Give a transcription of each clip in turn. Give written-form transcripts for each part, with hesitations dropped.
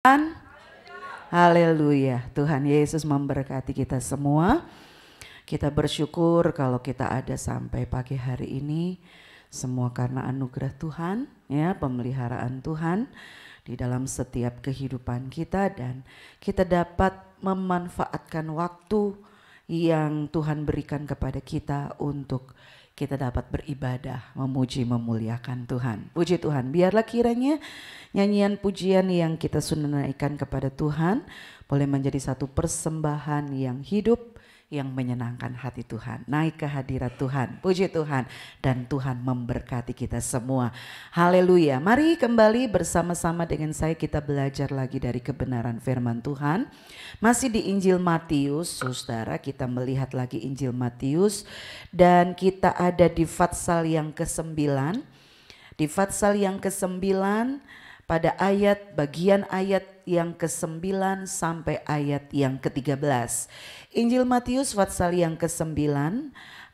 Tuhan. Haleluya. Tuhan Yesus memberkati kita semua. Kita bersyukur kalau kita ada sampai pagi hari ini. Semua karena anugerah Tuhan, ya, pemeliharaan Tuhan di dalam setiap kehidupan kita, dan kita dapat memanfaatkan waktu yang Tuhan berikan kepada kita untuk kita dapat beribadah, memuji, memuliakan Tuhan. Puji Tuhan, biarlah kiranya nyanyian pujian yang kita sudah naikkan kepada Tuhan boleh menjadi satu persembahan yang hidup, yang menyenangkan hati Tuhan. Naik ke hadirat Tuhan, puji Tuhan, dan Tuhan memberkati kita semua. Haleluya. Mari kembali bersama-sama dengan saya kita belajar lagi dari kebenaran firman Tuhan. Masih di Injil Matius, saudara, kita melihat lagi Injil Matius dan kita ada di Fatsal yang ke-9. Di Fatsal yang ke-9 pada bagian ayat yang ke-9 sampai ayat yang ke-13. Injil Matius Fatsal yang ke-9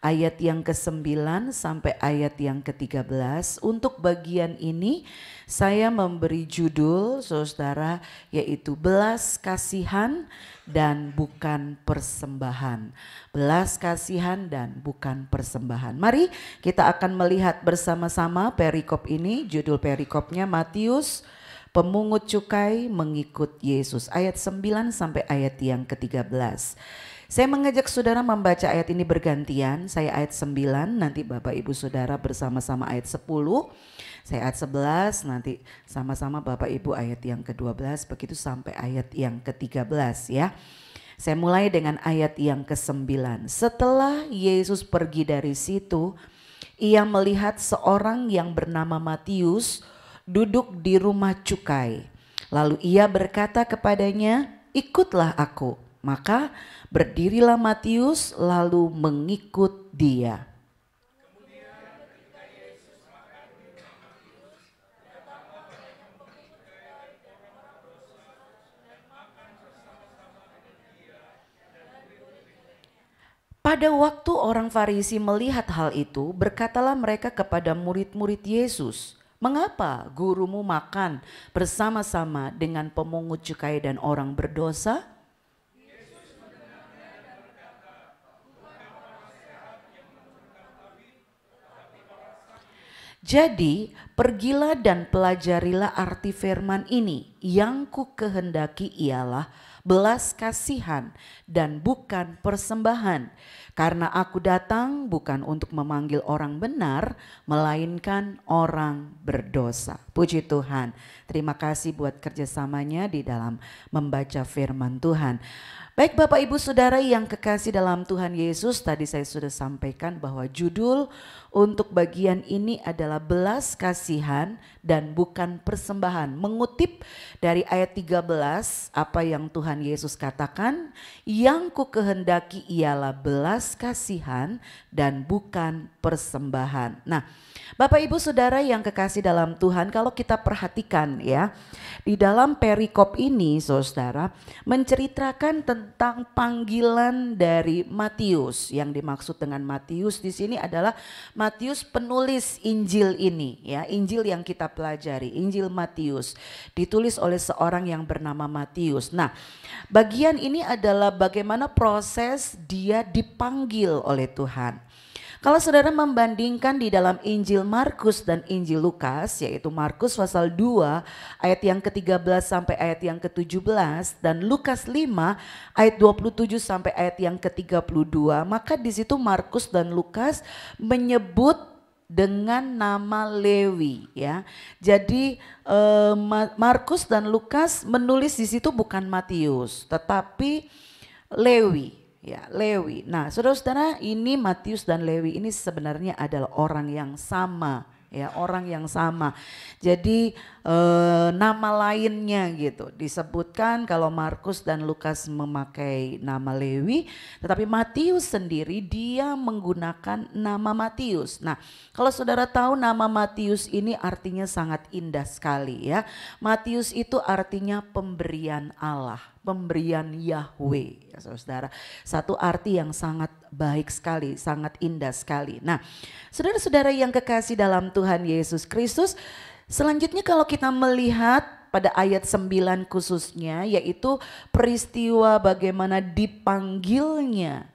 ayat yang ke-9 sampai ayat yang ke-13. Untuk bagian ini saya memberi judul, saudara, yaitu belas kasihan dan bukan persembahan. Belas kasihan dan bukan persembahan. Mari kita akan melihat bersama-sama perikop ini. Judul perikopnya Matius, pemungut cukai mengikut Yesus. Ayat 9 sampai ayat yang ke-13. Saya mengajak saudara membaca ayat ini bergantian. Saya ayat 9, nanti Bapak Ibu Saudara bersama-sama ayat 10. Saya ayat 11, nanti sama-sama Bapak Ibu ayat yang ke-12, begitu sampai ayat yang ke-13 ya. Saya mulai dengan ayat yang ke-9. Setelah Yesus pergi dari situ, ia melihat seorang yang bernama Matius duduk di rumah cukai. Lalu ia berkata kepadanya, "Ikutlah aku." Maka berdirilah Matius lalu mengikut dia. Pada waktu orang Farisi melihat hal itu, berkatalah mereka kepada murid-murid Yesus, "Mengapa gurumu makan bersama-sama dengan pemungut cukai dan orang berdosa?" Jadi pergilah dan pelajarilah arti firman ini. Yang ku kehendaki ialah belas kasihan dan bukan persembahan. Karena aku datang bukan untuk memanggil orang benar, melainkan orang berdosa. Puji Tuhan. Terima kasih buat kerjasamanya di dalam membaca firman Tuhan. Baik Bapak Ibu Saudara yang kekasih dalam Tuhan Yesus, tadi saya sudah sampaikan bahwa judul untuk bagian ini adalah belas kasihan dan bukan persembahan. Mengutip dari ayat 13 apa yang Tuhan Yesus katakan, yang ku kehendaki ialah belas kasihan dan bukan persembahan. Nah, Bapak Ibu Saudara yang kekasih dalam Tuhan, kalau kita perhatikan ya, di dalam perikop ini saudara menceritakan tentang panggilan dari Matius. Yang dimaksud dengan Matius di sini adalah Matius penulis Injil ini ya, Injil yang kita pelajari, Injil Matius ditulis oleh seorang yang bernama Matius. Nah, bagian ini adalah bagaimana proses dia dipanggil oleh Tuhan. Kalau saudara membandingkan di dalam Injil Markus dan Injil Lukas, yaitu Markus pasal 2 ayat yang ke-13 sampai ayat yang ke-17 dan Lukas 5 ayat 27 sampai ayat yang ke-32, maka di situ Markus dan Lukas menyebut dengan nama Lewi ya. Jadi Markus dan Lukas menulis di situ bukan Matius, tetapi Lewi. Ya, Lewi. Nah, saudara-saudara, ini Matius dan Lewi ini sebenarnya adalah orang yang sama, ya, orang yang sama. Jadi nama lainnya gitu disebutkan kalau Markus dan Lukas memakai nama Lewi, tetapi Matius sendiri dia menggunakan nama Matius. Nah, kalau saudara tahu nama Matius ini artinya sangat indah sekali ya. Matius itu artinya pemberian Allah, pemberian Yahweh ya saudara. Satu arti yang sangat baik sekali, sangat indah sekali. Nah, saudara-saudara yang kekasih dalam Tuhan Yesus Kristus, selanjutnya kalau kita melihat pada ayat 9 khususnya, yaitu peristiwa bagaimana dipanggilnya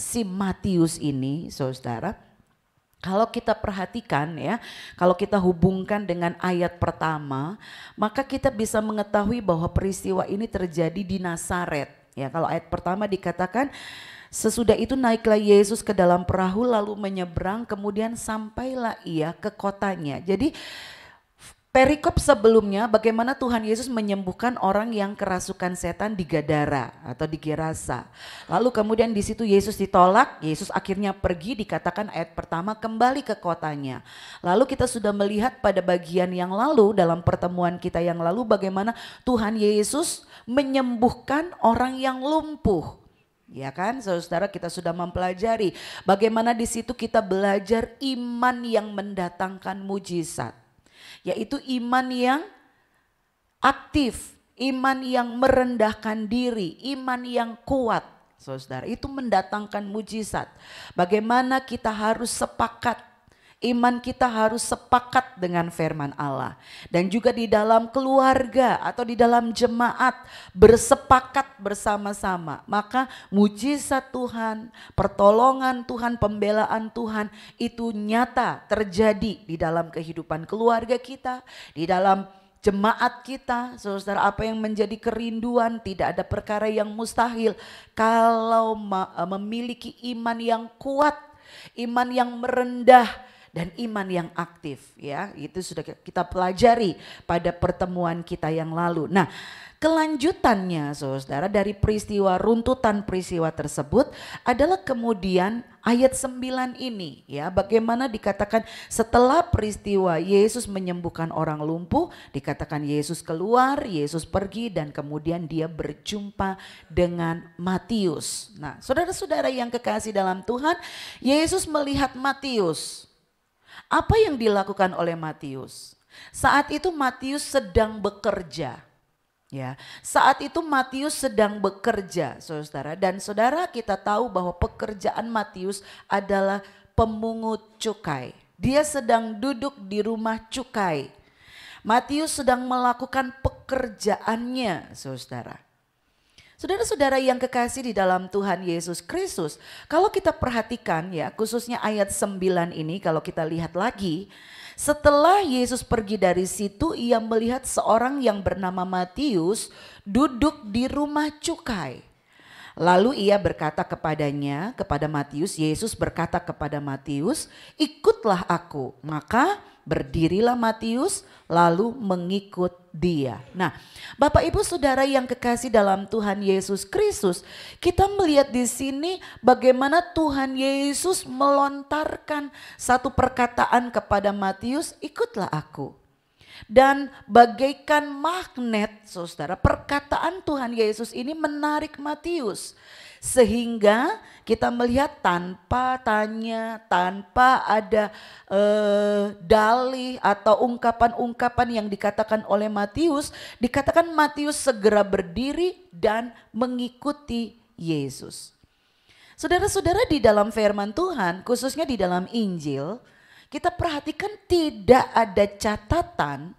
si Matius ini, saudara. Kalau kita perhatikan ya, kalau kita hubungkan dengan ayat pertama, maka kita bisa mengetahui bahwa peristiwa ini terjadi di Nazaret. Ya, kalau ayat pertama dikatakan, sesudah itu naiklah Yesus ke dalam perahu lalu menyeberang, kemudian sampailah ia ke kotanya. Jadi perikop sebelumnya bagaimana Tuhan Yesus menyembuhkan orang yang kerasukan setan di Gadara atau di Gerasa. Lalu kemudian di situ Yesus ditolak, Yesus akhirnya pergi, dikatakan ayat pertama kembali ke kotanya. Lalu kita sudah melihat pada bagian yang lalu, dalam pertemuan kita yang lalu, bagaimana Tuhan Yesus menyembuhkan orang yang lumpuh. Ya kan, saudara, kita sudah mempelajari bagaimana di situ kita belajar iman yang mendatangkan mujizat. Yaitu iman yang aktif, iman yang merendahkan diri, iman yang kuat. Saudara, itu mendatangkan mujizat. Bagaimana kita harus sepakat, iman kita harus sepakat dengan firman Allah. Dan juga di dalam keluarga atau di dalam jemaat bersepakat bersama-sama. Maka mujizat Tuhan, pertolongan Tuhan, pembelaan Tuhan itu nyata terjadi di dalam kehidupan keluarga kita, di dalam jemaat kita. Saudara, apa yang menjadi kerinduan, tidak ada perkara yang mustahil kalau memiliki iman yang kuat, iman yang merendah, dan iman yang aktif. Ya, itu sudah kita pelajari pada pertemuan kita yang lalu. Nah, kelanjutannya saudara dari peristiwa, runtutan peristiwa tersebut adalah kemudian ayat 9 ini, ya, bagaimana dikatakan setelah peristiwa Yesus menyembuhkan orang lumpuh, dikatakan Yesus keluar, Yesus pergi, dan kemudian dia berjumpa dengan Matius. Nah, saudara-saudara yang kekasih dalam Tuhan, Yesus melihat Matius. Apa yang dilakukan oleh Matius? Saat itu Matius sedang bekerja. Ya, saat itu Matius sedang bekerja, saudara. Dan saudara, kita tahu bahwa pekerjaan Matius adalah pemungut cukai. Dia sedang duduk di rumah cukai. Matius sedang melakukan pekerjaannya, saudara. Saudara-saudara yang kekasih di dalam Tuhan Yesus Kristus, kalau kita perhatikan ya, khususnya ayat 9 ini, kalau kita lihat lagi, setelah Yesus pergi dari situ, ia melihat seorang yang bernama Matius duduk di rumah cukai. Lalu ia berkata kepadanya, kepada Matius, Yesus berkata kepada Matius, ikutlah aku. Maka berdirilah Matius lalu mengikut dia. Nah, Bapak Ibu Saudara yang kekasih dalam Tuhan Yesus Kristus, kita melihat di sini bagaimana Tuhan Yesus melontarkan satu perkataan kepada Matius, ikutlah aku. Dan bagaikan magnet, saudara, perkataan Tuhan Yesus ini menarik Matius. Sehingga kita melihat tanpa tanya, tanpa ada dalih atau ungkapan-ungkapan yang dikatakan oleh Matius, dikatakan Matius segera berdiri dan mengikuti Yesus. Saudara-saudara, di dalam firman Tuhan, khususnya di dalam Injil, kita perhatikan tidak ada catatan,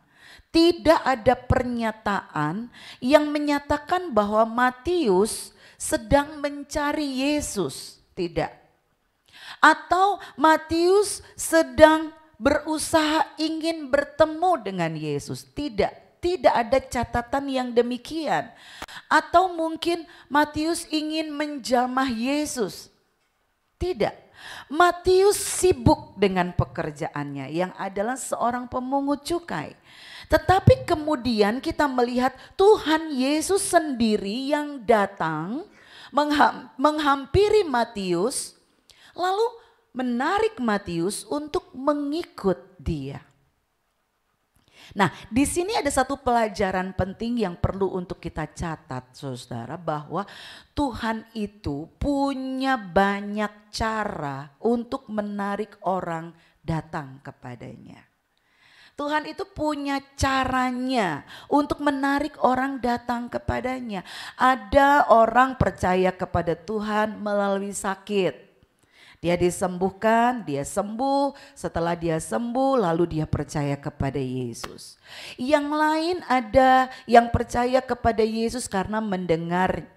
tidak ada pernyataan yang menyatakan bahwa Matius sedang mencari Yesus, tidak. Atau Matius sedang berusaha ingin bertemu dengan Yesus, tidak. Tidak ada catatan yang demikian. Atau mungkin Matius ingin menjamah Yesus, tidak. Matius sibuk dengan pekerjaannya yang adalah seorang pemungut cukai. Tetapi kemudian kita melihat Tuhan Yesus sendiri yang datang menghampiri Matius, lalu menarik Matius untuk mengikut dia. Nah, di sini ada satu pelajaran penting yang perlu untuk kita catat, saudara, bahwa Tuhan itu punya banyak cara untuk menarik orang datang kepadanya. Tuhan itu punya caranya untuk menarik orang datang kepadanya. Ada orang percaya kepada Tuhan melalui sakit. Dia disembuhkan, dia sembuh, setelah dia sembuh lalu dia percaya kepada Yesus. Yang lain ada yang percaya kepada Yesus karena mendengar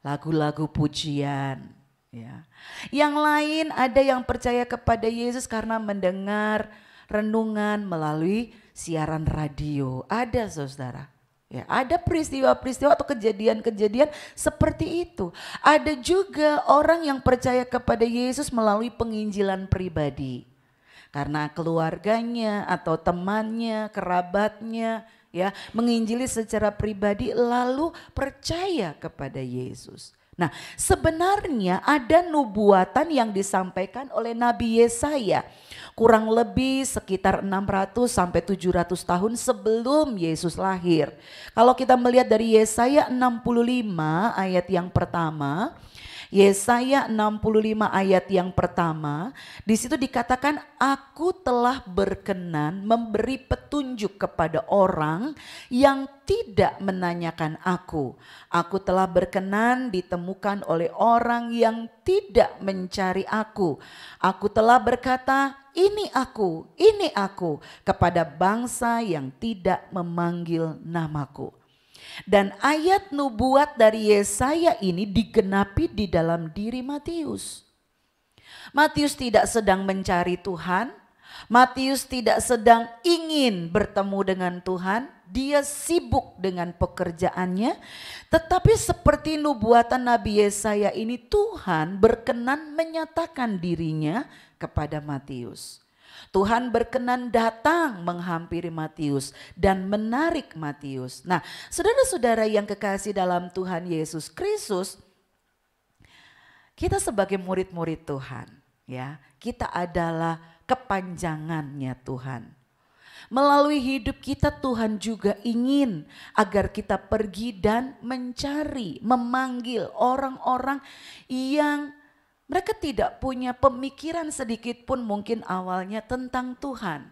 lagu-lagu pujian. Ya. Yang lain ada yang percaya kepada Yesus karena mendengar renungan melalui siaran radio. Ada saudara. Ya, ada peristiwa-peristiwa atau kejadian-kejadian seperti itu. Ada juga orang yang percaya kepada Yesus melalui penginjilan pribadi. Karena keluarganya atau temannya, kerabatnya ya menginjili secara pribadi lalu percaya kepada Yesus. Nah, sebenarnya ada nubuatan yang disampaikan oleh Nabi Yesaya kurang lebih sekitar 600 sampai 700 tahun sebelum Yesus lahir. Kalau kita melihat dari Yesaya 65 ayat yang pertama, Yesaya 65 ayat yang pertama, di situ dikatakan aku telah berkenan memberi petunjuk kepada orang yang tidak menanyakan aku. Aku telah berkenan ditemukan oleh orang yang tidak mencari aku. Aku telah berkata, ini aku kepada bangsa yang tidak memanggil namaku. Dan ayat nubuat dari Yesaya ini digenapi di dalam diri Matius. Matius tidak sedang mencari Tuhan, Matius tidak sedang ingin bertemu dengan Tuhan, dia sibuk dengan pekerjaannya. Tetapi seperti nubuatan Nabi Yesaya ini, Tuhan berkenan menyatakan dirinya kepada Matius. Tuhan berkenan datang menghampiri Matius dan menarik Matius. Nah, saudara-saudara yang kekasih dalam Tuhan Yesus Kristus, kita sebagai murid-murid Tuhan, ya, kita adalah kepanjangannya Tuhan. Melalui hidup kita Tuhan juga ingin agar kita pergi dan mencari, memanggil orang-orang yang mereka tidak punya pemikiran sedikit pun mungkin awalnya tentang Tuhan.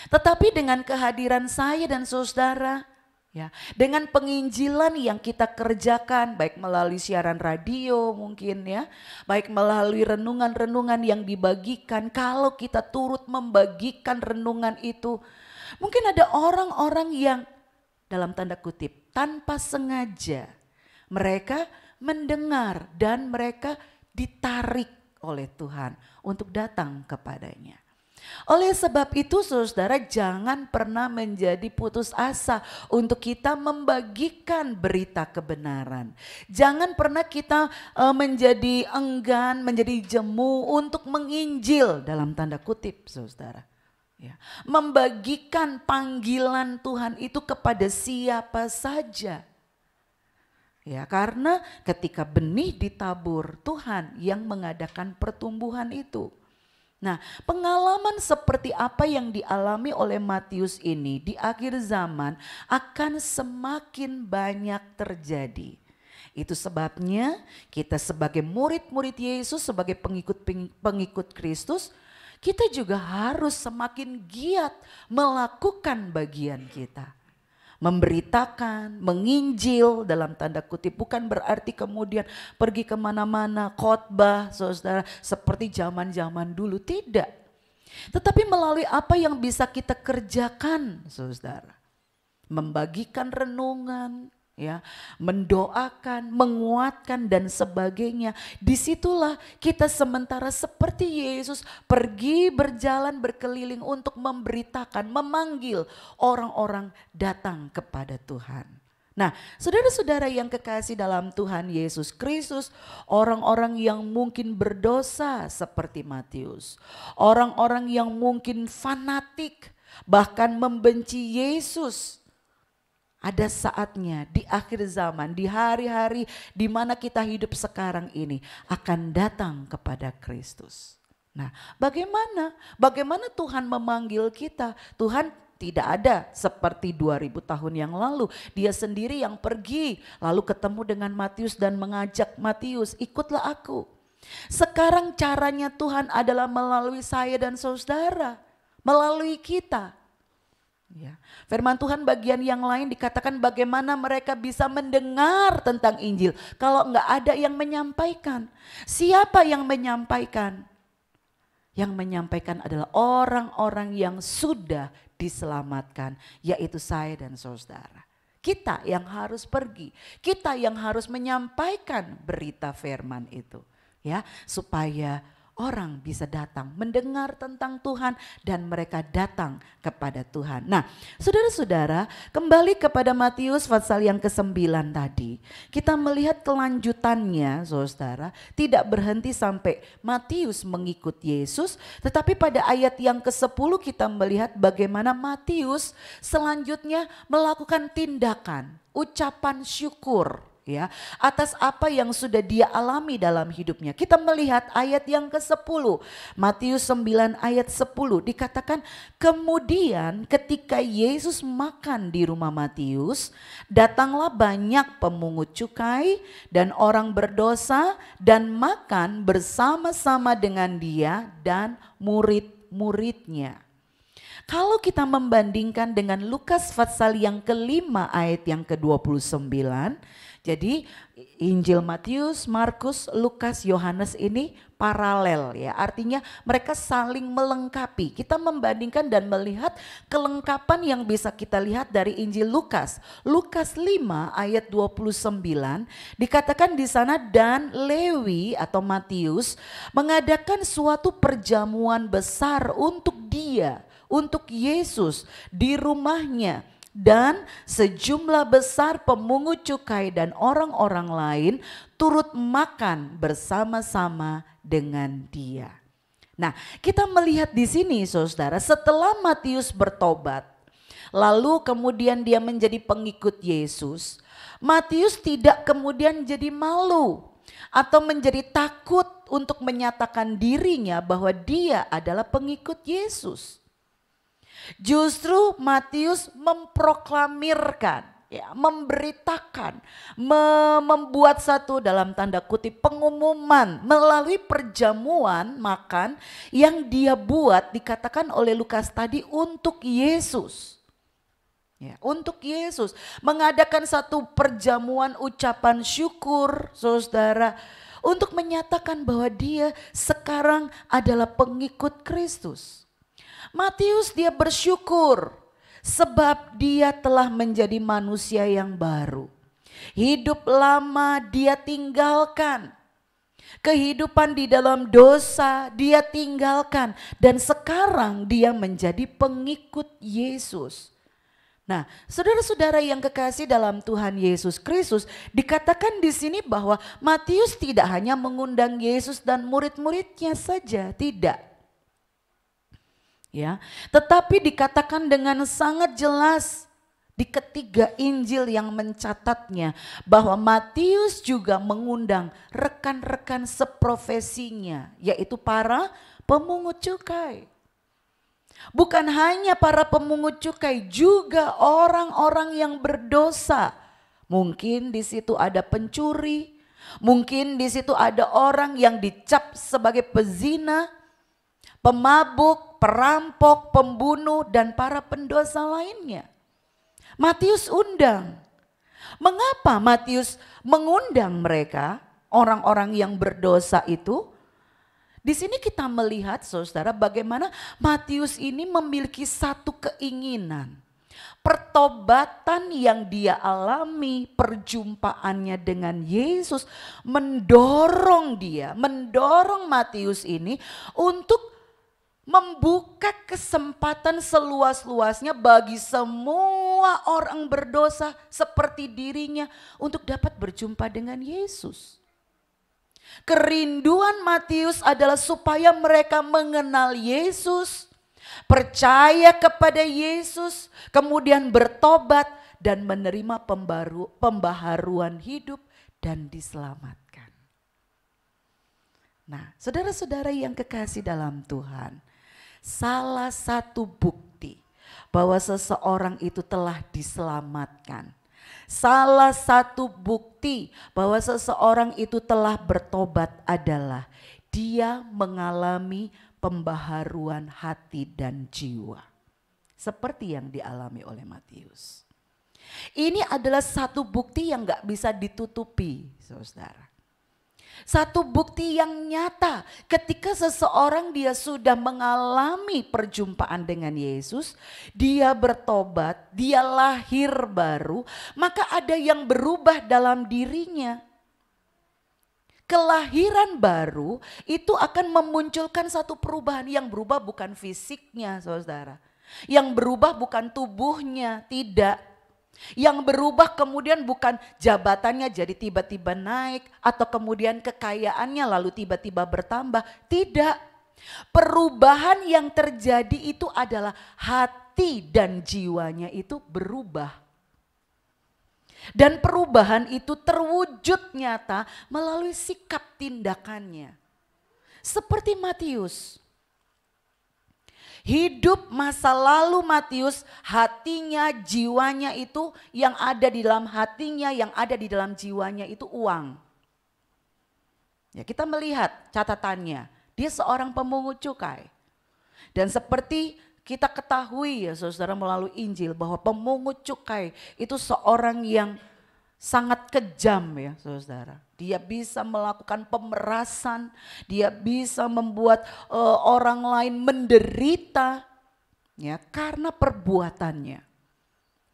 Tetapi dengan kehadiran saya dan saudara, ya, dengan penginjilan yang kita kerjakan baik melalui siaran radio mungkin ya, baik melalui renungan-renungan yang dibagikan, kalau kita turut membagikan renungan itu, mungkin ada orang-orang yang dalam tanda kutip tanpa sengaja mereka mendengar dan mereka ditarik oleh Tuhan untuk datang kepadanya. Oleh sebab itu saudara, jangan pernah menjadi putus asa untuk kita membagikan berita kebenaran. Jangan pernah kita menjadi enggan, menjadi jemu untuk menginjil dalam tanda kutip saudara. Ya, membagikan panggilan Tuhan itu kepada siapa saja. Ya, karena ketika benih ditabur, Tuhan yang mengadakan pertumbuhan itu. Nah, pengalaman seperti apa yang dialami oleh Matius ini di akhir zaman akan semakin banyak terjadi. Itu sebabnya kita sebagai murid-murid Yesus, sebagai pengikut Kristus, kita juga harus semakin giat melakukan bagian kita. Memberitakan, menginjil dalam tanda kutip, bukan berarti kemudian pergi kemana-mana khotbah saudara seperti zaman-zaman dulu, tidak. Tetapi melalui apa yang bisa kita kerjakan saudara, membagikan renungan, ya, mendoakan, menguatkan dan sebagainya. Disitulah kita sementara seperti Yesus pergi berjalan berkeliling untuk memberitakan, memanggil orang-orang datang kepada Tuhan. Nah, saudara-saudara yang kekasih dalam Tuhan Yesus Kristus, orang-orang yang mungkin berdosa seperti Matius, orang-orang yang mungkin fanatik bahkan membenci Yesus, ada saatnya di akhir zaman, di hari-hari di mana kita hidup sekarang ini akan datang kepada Kristus. Nah, bagaimana? Bagaimana Tuhan memanggil kita? Tuhan tidak ada seperti 2000 tahun yang lalu. Dia sendiri yang pergi lalu ketemu dengan Matius dan mengajak Matius, ikutlah aku. Sekarang caranya Tuhan adalah melalui saya dan saudara, melalui kita. Ya. Firman Tuhan bagian yang lain dikatakan bagaimana mereka bisa mendengar tentang Injil kalau enggak ada yang menyampaikan. Siapa yang menyampaikan? Yang menyampaikan adalah orang-orang yang sudah diselamatkan, yaitu saya dan saudara. Kita yang harus pergi, kita yang harus menyampaikan berita firman itu, ya, supaya orang bisa datang mendengar tentang Tuhan dan mereka datang kepada Tuhan. Nah, saudara-saudara, kembali kepada Matius pasal yang ke-9 tadi. Kita melihat kelanjutannya, saudara, tidak berhenti sampai Matius mengikut Yesus, tetapi pada ayat yang ke-10 kita melihat bagaimana Matius selanjutnya melakukan tindakan, ucapan syukur, ya, atas apa yang sudah dia alami dalam hidupnya. Kita melihat ayat yang ke-10, Matius 9 ayat 10 dikatakan, kemudian ketika Yesus makan di rumah Matius, datanglah banyak pemungut cukai dan orang berdosa dan makan bersama-sama dengan dia dan murid-muridnya. Kalau kita membandingkan dengan Lukas pasal yang ke-5 ayat yang ke-29, jadi Injil Matius, Markus, Lukas, Yohanes ini paralel, ya. Artinya mereka saling melengkapi. Kita membandingkan dan melihat kelengkapan yang bisa kita lihat dari Injil Lukas. Lukas 5 ayat 29 dikatakan di sana, dan Lewi atau Matius mengadakan suatu perjamuan besar untuk dia, untuk Yesus di rumahnya. Dan sejumlah besar pemungut cukai dan orang-orang lain turut makan bersama-sama dengan dia. Nah, kita melihat di sini saudara, setelah Matius bertobat, lalu kemudian dia menjadi pengikut Yesus, Matius tidak kemudian jadi malu atau menjadi takut untuk menyatakan dirinya bahwa dia adalah pengikut Yesus. Justru Matius memproklamirkan, ya, memberitakan, membuat satu dalam tanda kutip pengumuman melalui perjamuan makan yang dia buat, dikatakan oleh Lukas tadi, untuk Yesus. Ya, untuk Yesus, mengadakan satu perjamuan ucapan syukur, saudara, untuk menyatakan bahwa dia sekarang adalah pengikut Kristus. Matius dia bersyukur sebab dia telah menjadi manusia yang baru. Hidup lama dia tinggalkan. Kehidupan di dalam dosa dia tinggalkan. Dan sekarang dia menjadi pengikut Yesus. Nah, saudara-saudara yang kekasih dalam Tuhan Yesus Kristus, dikatakan di sini bahwa Matius tidak hanya mengundang Yesus dan murid-muridnya saja, tidak. Ya, tetapi dikatakan dengan sangat jelas di ketiga Injil yang mencatatnya bahwa Matius juga mengundang rekan-rekan seprofesinya, yaitu para pemungut cukai. Bukan hanya para pemungut cukai, juga orang-orang yang berdosa. Mungkin di situ ada pencuri, mungkin di situ ada orang yang dicap sebagai pezina, pemabuk, perampok, pembunuh, dan para pendosa lainnya. Matius undang. Mengapa Matius mengundang mereka, orang-orang yang berdosa itu? Di sini kita melihat saudara bagaimana Matius ini memiliki satu keinginan. Pertobatan yang dia alami, perjumpaannya dengan Yesus mendorong Matius ini untuk membuka kesempatan seluas-luasnya bagi semua orang berdosa seperti dirinya untuk dapat berjumpa dengan Yesus. Kerinduan Matius adalah supaya mereka mengenal Yesus, percaya kepada Yesus, kemudian bertobat dan menerima pembaharuan hidup dan diselamatkan. Nah, saudara-saudara yang kekasih dalam Tuhan, salah satu bukti bahwa seseorang itu telah diselamatkan, salah satu bukti bahwa seseorang itu telah bertobat adalah dia mengalami pembaharuan hati dan jiwa. seperti yang dialami oleh Matius. Ini adalah satu bukti yang gak bisa ditutupi, saudara. Satu bukti yang nyata ketika seseorang dia sudah mengalami perjumpaan dengan Yesus, dia bertobat, dia lahir baru, maka ada yang berubah dalam dirinya. Kelahiran baru itu akan memunculkan satu perubahan. Yang berubah bukan fisiknya, saudara. Yang berubah bukan tubuhnya, tidak. Yang berubah kemudian bukan jabatannya jadi tiba-tiba naik atau kemudian kekayaannya lalu tiba-tiba bertambah. Tidak. Perubahan yang terjadi itu adalah hati dan jiwanya itu berubah. Dan perubahan itu terwujud nyata melalui sikap tindakannya. Seperti Matius. Hidup masa lalu Matius, hatinya, jiwanya itu yang ada di dalam hatinya, yang ada di dalam jiwanya itu uang. Ya, kita melihat catatannya, dia seorang pemungut cukai. Dan seperti kita ketahui ya saudara melalui Injil bahwa pemungut cukai itu seorang yang sangat kejam ya saudara. Dia bisa melakukan pemerasan, dia bisa membuat orang lain menderita ya karena perbuatannya.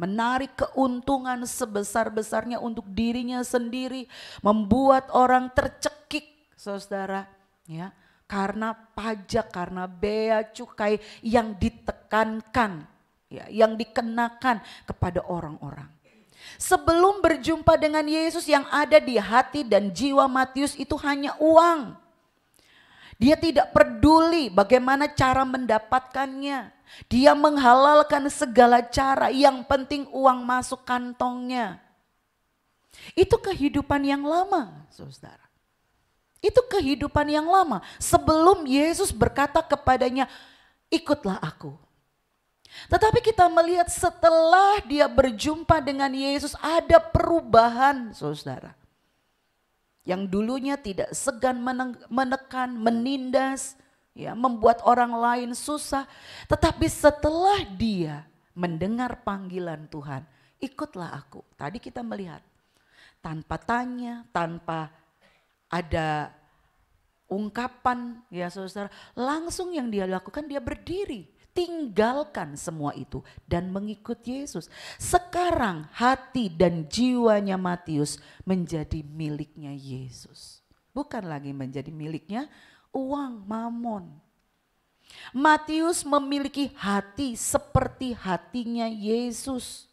Menarik keuntungan sebesar-besarnya untuk dirinya sendiri, membuat orang tercekik saudara ya. Karena pajak, karena bea cukai yang ditekankan ya, yang dikenakan kepada orang-orang. Sebelum berjumpa dengan Yesus yang ada di hati dan jiwa Matius itu hanya uang. Dia tidak peduli bagaimana cara mendapatkannya. Dia menghalalkan segala cara, yang penting uang masuk kantongnya. Itu kehidupan yang lama, saudara. Itu kehidupan yang lama. Sebelum Yesus berkata kepadanya, ikutlah aku. Tetapi kita melihat setelah dia berjumpa dengan Yesus ada perubahan saudara. Yang dulunya tidak segan menekan, menindas, ya, membuat orang lain susah. Tetapi setelah dia mendengar panggilan Tuhan, ikutlah aku. Tadi kita melihat tanpa tanya, tanpa ada ungkapan ya saudara. Langsung yang dia lakukan dia berdiri. Tinggalkan semua itu dan mengikut Yesus. Sekarang hati dan jiwanya Matius menjadi miliknya Yesus. Bukan lagi menjadi miliknya uang, mamon. Matius memiliki hati seperti hatinya Yesus.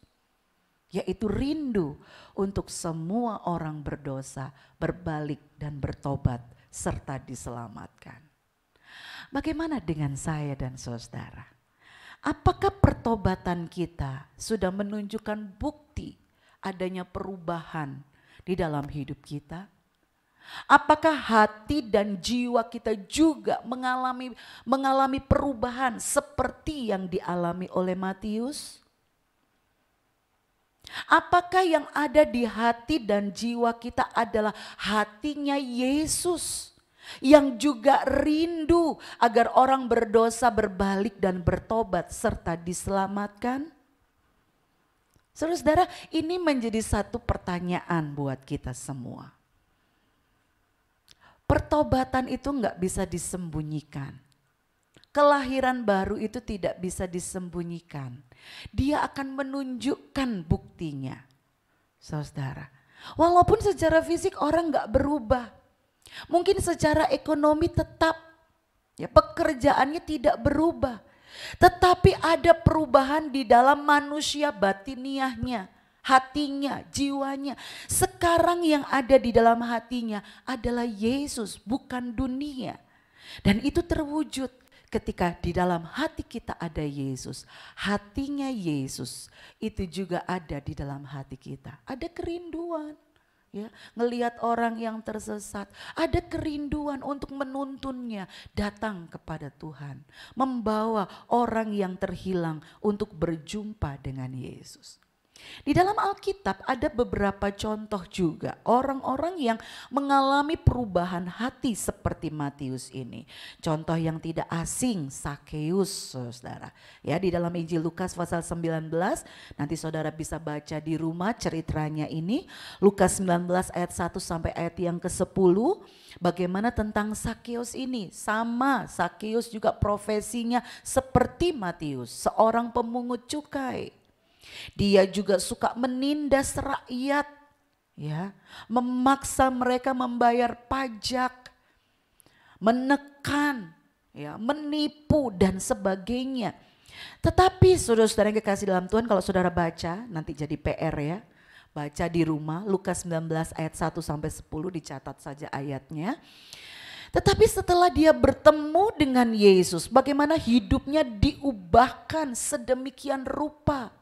Yaitu rindu untuk semua orang berdosa berbalik dan bertobat serta diselamatkan. Bagaimana dengan saya dan saudara? Apakah pertobatan kita sudah menunjukkan bukti adanya perubahan di dalam hidup kita? Apakah hati dan jiwa kita juga mengalami perubahan seperti yang dialami oleh Matius? Apakah yang ada di hati dan jiwa kita adalah hatinya Yesus? Yang juga rindu agar orang berdosa berbalik dan bertobat serta diselamatkan? Saudara-saudara, ini menjadi satu pertanyaan buat kita semua. Pertobatan itu enggak bisa disembunyikan. Kelahiran baru itu tidak bisa disembunyikan. Dia akan menunjukkan buktinya. Saudara, walaupun secara fisik orang enggak berubah. Mungkin secara ekonomi tetap ya pekerjaannya tidak berubah. Tetapi ada perubahan di dalam manusia batiniahnya, hatinya, jiwanya. Sekarang yang ada di dalam hatinya adalah Yesus, bukan dunia. Dan itu terwujud ketika di dalam hati kita ada Yesus. Hatinya Yesus itu juga ada di dalam hati kita. Ada kerinduan. Ya, ngelihat orang yang tersesat, ada kerinduan untuk menuntunnya datang kepada Tuhan, membawa orang yang terhilang untuk berjumpa dengan Yesus. Di dalam Alkitab ada beberapa contoh juga orang-orang yang mengalami perubahan hati seperti Matius ini. Contoh yang tidak asing, Sakeus, saudara. Ya, di dalam Injil Lukas pasal 19, nanti saudara bisa baca di rumah ceritanya ini. Lukas 19 ayat 1 sampai ayat yang ke-10. Bagaimana tentang Sakeus ini? Sama, Sakeus juga profesinya seperti Matius, seorang pemungut cukai. Dia juga suka menindas rakyat, ya, memaksa mereka membayar pajak, menekan, ya, menipu dan sebagainya. Tetapi saudara-saudara yang kekasih dalam Tuhan, kalau saudara baca nanti jadi PR ya. Baca di rumah Lukas 19 ayat 1 sampai 10, dicatat saja ayatnya. Tetapi setelah dia bertemu dengan Yesus, bagaimana hidupnya diubahkan sedemikian rupa.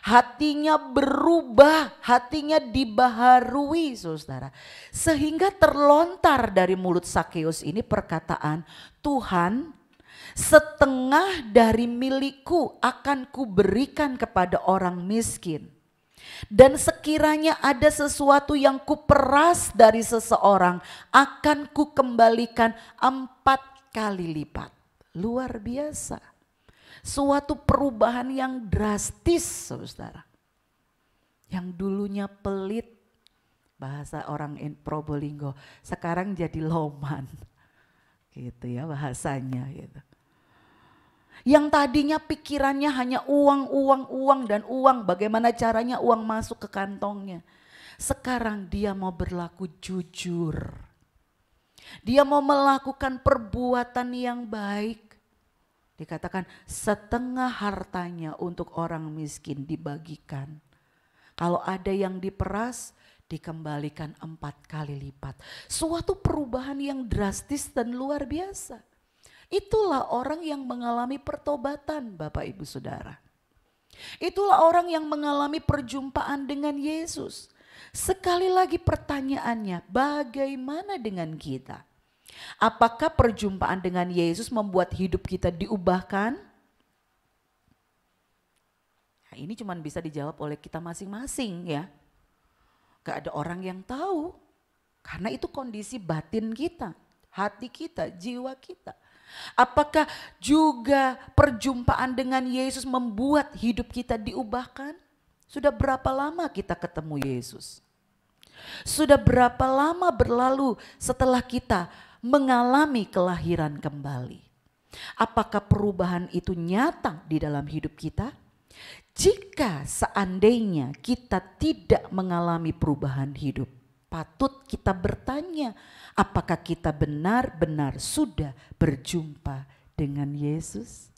Hatinya berubah, hatinya dibaharui saudara. Sehingga terlontar dari mulut Sakeus ini perkataan, Tuhan, setengah dari milikku akan kuberikan kepada orang miskin. Dan sekiranya ada sesuatu yang kuperas dari seseorang, akan kukembalikan 4 kali lipat. Luar biasa. Suatu perubahan yang drastis saudara. Yang dulunya pelit, bahasa orang Probolinggo, sekarang jadi loman. Gitu ya bahasanya gitu. Yang tadinya pikirannya hanya uang dan uang, bagaimana caranya uang masuk ke kantongnya. Sekarang dia mau berlaku jujur. Dia mau melakukan perbuatan yang baik. Dikatakan setengah hartanya untuk orang miskin dibagikan. Kalau ada yang diperas, dikembalikan 4 kali lipat. Suatu perubahan yang drastis dan luar biasa. Itulah orang yang mengalami pertobatan Bapak Ibu Saudara. Itulah orang yang mengalami perjumpaan dengan Yesus. Sekali lagi pertanyaannya, bagaimana dengan kita? Apakah perjumpaan dengan Yesus membuat hidup kita diubahkan? Nah, ini cuma bisa dijawab oleh kita masing-masing ya. Gak ada orang yang tahu. Karena itu kondisi batin kita, hati kita, jiwa kita. Apakah juga perjumpaan dengan Yesus membuat hidup kita diubahkan? Sudah berapa lama kita ketemu Yesus? Sudah berapa lama berlalu setelah kita mengalami kelahiran kembali? Apakah perubahan itu nyata di dalam hidup kita? Jika seandainya kita tidak mengalami perubahan hidup, patut kita bertanya, apakah kita benar-benar sudah berjumpa dengan Yesus?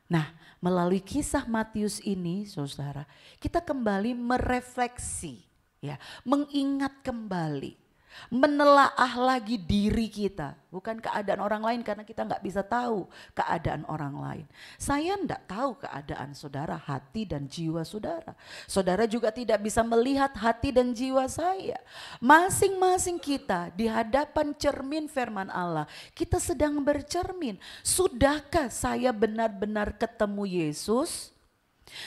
Nah, melalui kisah Matius ini, saudara, kita kembali merefleksi, ya, mengingat kembali, menelaah lagi diri kita, bukan keadaan orang lain karena kita nggak bisa tahu keadaan orang lain. Saya nggak tahu keadaan saudara, hati dan jiwa saudara. Saudara juga tidak bisa melihat hati dan jiwa saya. Masing-masing kita di hadapan cermin firman Allah, kita sedang bercermin. Sudahkah saya benar-benar ketemu Yesus?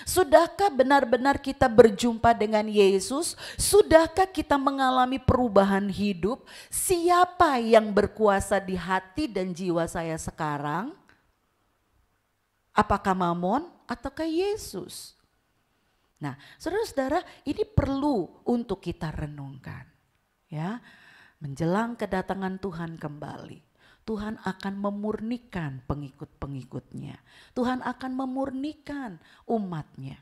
Sudahkah benar-benar kita berjumpa dengan Yesus? Sudahkah kita mengalami perubahan hidup? Siapa yang berkuasa di hati dan jiwa saya sekarang? Apakah Mamon ataukah Yesus? Nah, saudara-saudara, ini perlu untuk kita renungkan. Ya, menjelang kedatangan Tuhan kembali, Tuhan akan memurnikan pengikut-pengikutnya. Tuhan akan memurnikan umatnya.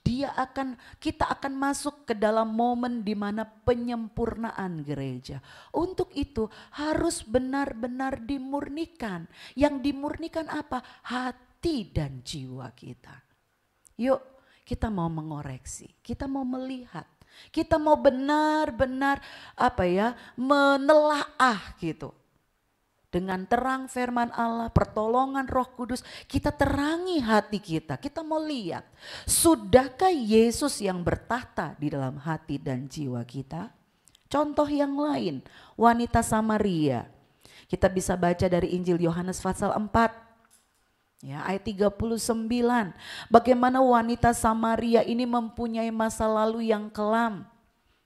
Kita akan masuk ke dalam momen di mana penyempurnaan gereja. Untuk itu harus benar-benar dimurnikan. Yang dimurnikan apa? Hati dan jiwa kita. Yuk, kita mau mengoreksi, kita mau melihat. Kita mau benar-benar menelaah gitu. Dengan terang firman Allah, pertolongan Roh Kudus, kita terangi hati kita. Kita mau lihat, sudahkah Yesus yang bertahta di dalam hati dan jiwa kita? Contoh yang lain, wanita Samaria. Kita bisa baca dari Injil Yohanes pasal 4. Ya, ayat 39. Bagaimana wanita Samaria ini mempunyai masa lalu yang kelam.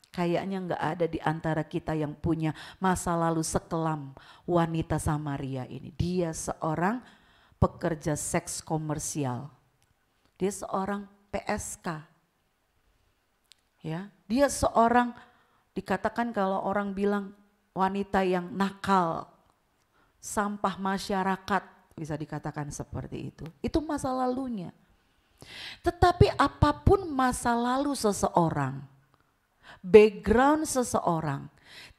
Kayaknya nggak ada di antara kita yang punya masa lalu sekelam wanita Samaria ini. Dia seorang pekerja seks komersial. Dia seorang PSK. Ya, dia seorang, dikatakan kalau orang bilang wanita yang nakal, sampah masyarakat, bisa dikatakan seperti itu. Itu masa lalunya. Tetapi apapun masa lalu seseorang, background seseorang,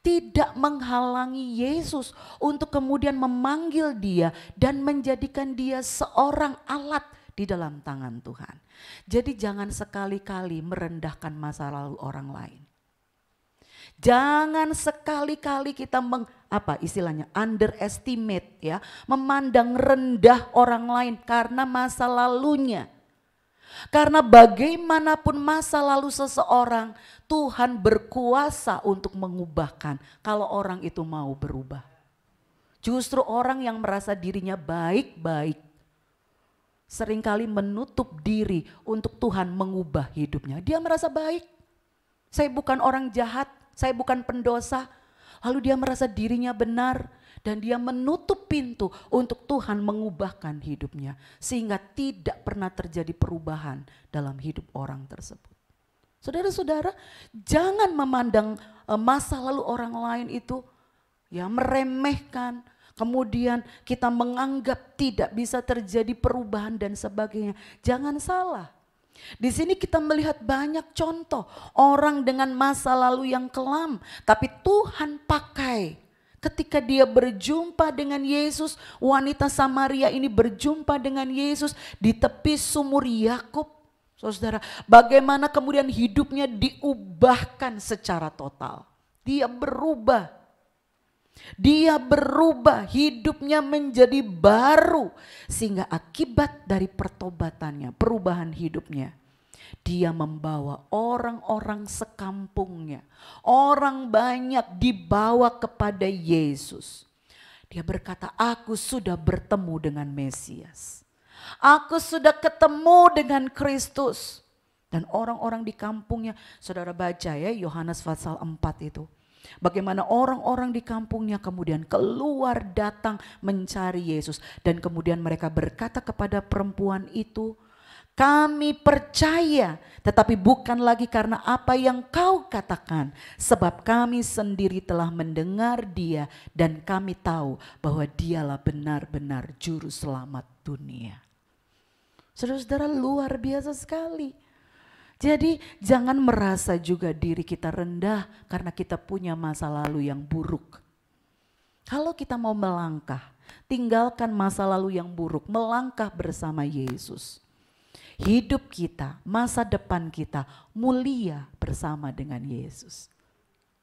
tidak menghalangi Yesus untuk kemudian memanggil dia dan menjadikan dia seorang alat di dalam tangan Tuhan. Jadi jangan sekali-kali merendahkan masa lalu orang lain. Jangan sekali-kali kita underestimate ya, memandang rendah orang lain karena masa lalunya. Karena bagaimanapun masa lalu seseorang, Tuhan berkuasa untuk mengubahkan kalau orang itu mau berubah. Justru orang yang merasa dirinya baik-baik seringkali menutup diri untuk Tuhan mengubah hidupnya. Dia merasa baik, saya bukan orang jahat, saya bukan pendosa. Lalu dia merasa dirinya benar dan dia menutup pintu untuk Tuhan mengubahkan hidupnya. Sehingga tidak pernah terjadi perubahan dalam hidup orang tersebut. Saudara-saudara, jangan memandang masa lalu orang lain itu ya meremehkan. Kemudian kita menganggap tidak bisa terjadi perubahan dan sebagainya. Jangan salah. Di sini kita melihat banyak contoh orang dengan masa lalu yang kelam, tapi Tuhan pakai ketika dia berjumpa dengan Yesus. Wanita Samaria ini berjumpa dengan Yesus di tepi sumur Yakub. Saudara, bagaimana kemudian hidupnya diubahkan secara total. Dia berubah. Dia berubah, hidupnya menjadi baru. Sehingga akibat dari pertobatannya, perubahan hidupnya, dia membawa orang-orang sekampungnya. Orang banyak dibawa kepada Yesus. Dia berkata, aku sudah bertemu dengan Mesias. Aku sudah ketemu dengan Kristus. Dan orang-orang di kampungnya, saudara baca ya Yohanes pasal 4 itu. Bagaimana orang-orang di kampungnya kemudian keluar datang mencari Yesus. Dan kemudian mereka berkata kepada perempuan itu, kami percaya tetapi bukan lagi karena apa yang kau katakan. Sebab kami sendiri telah mendengar dia dan kami tahu bahwa dialah benar-benar juru selamat dunia. Saudara-saudara, luar biasa sekali. Jadi jangan merasa juga diri kita rendah karena kita punya masa lalu yang buruk. Kalau kita mau melangkah, tinggalkan masa lalu yang buruk, melangkah bersama Yesus. Hidup kita, masa depan kita mulia bersama dengan Yesus.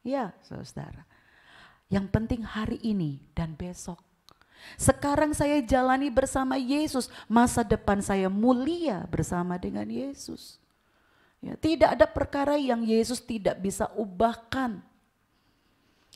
Ya saudara, yang penting hari ini dan besok. Sekarang saya jalani bersama Yesus, masa depan saya mulia bersama dengan Yesus. Ya, tidak ada perkara yang Yesus tidak bisa ubahkan.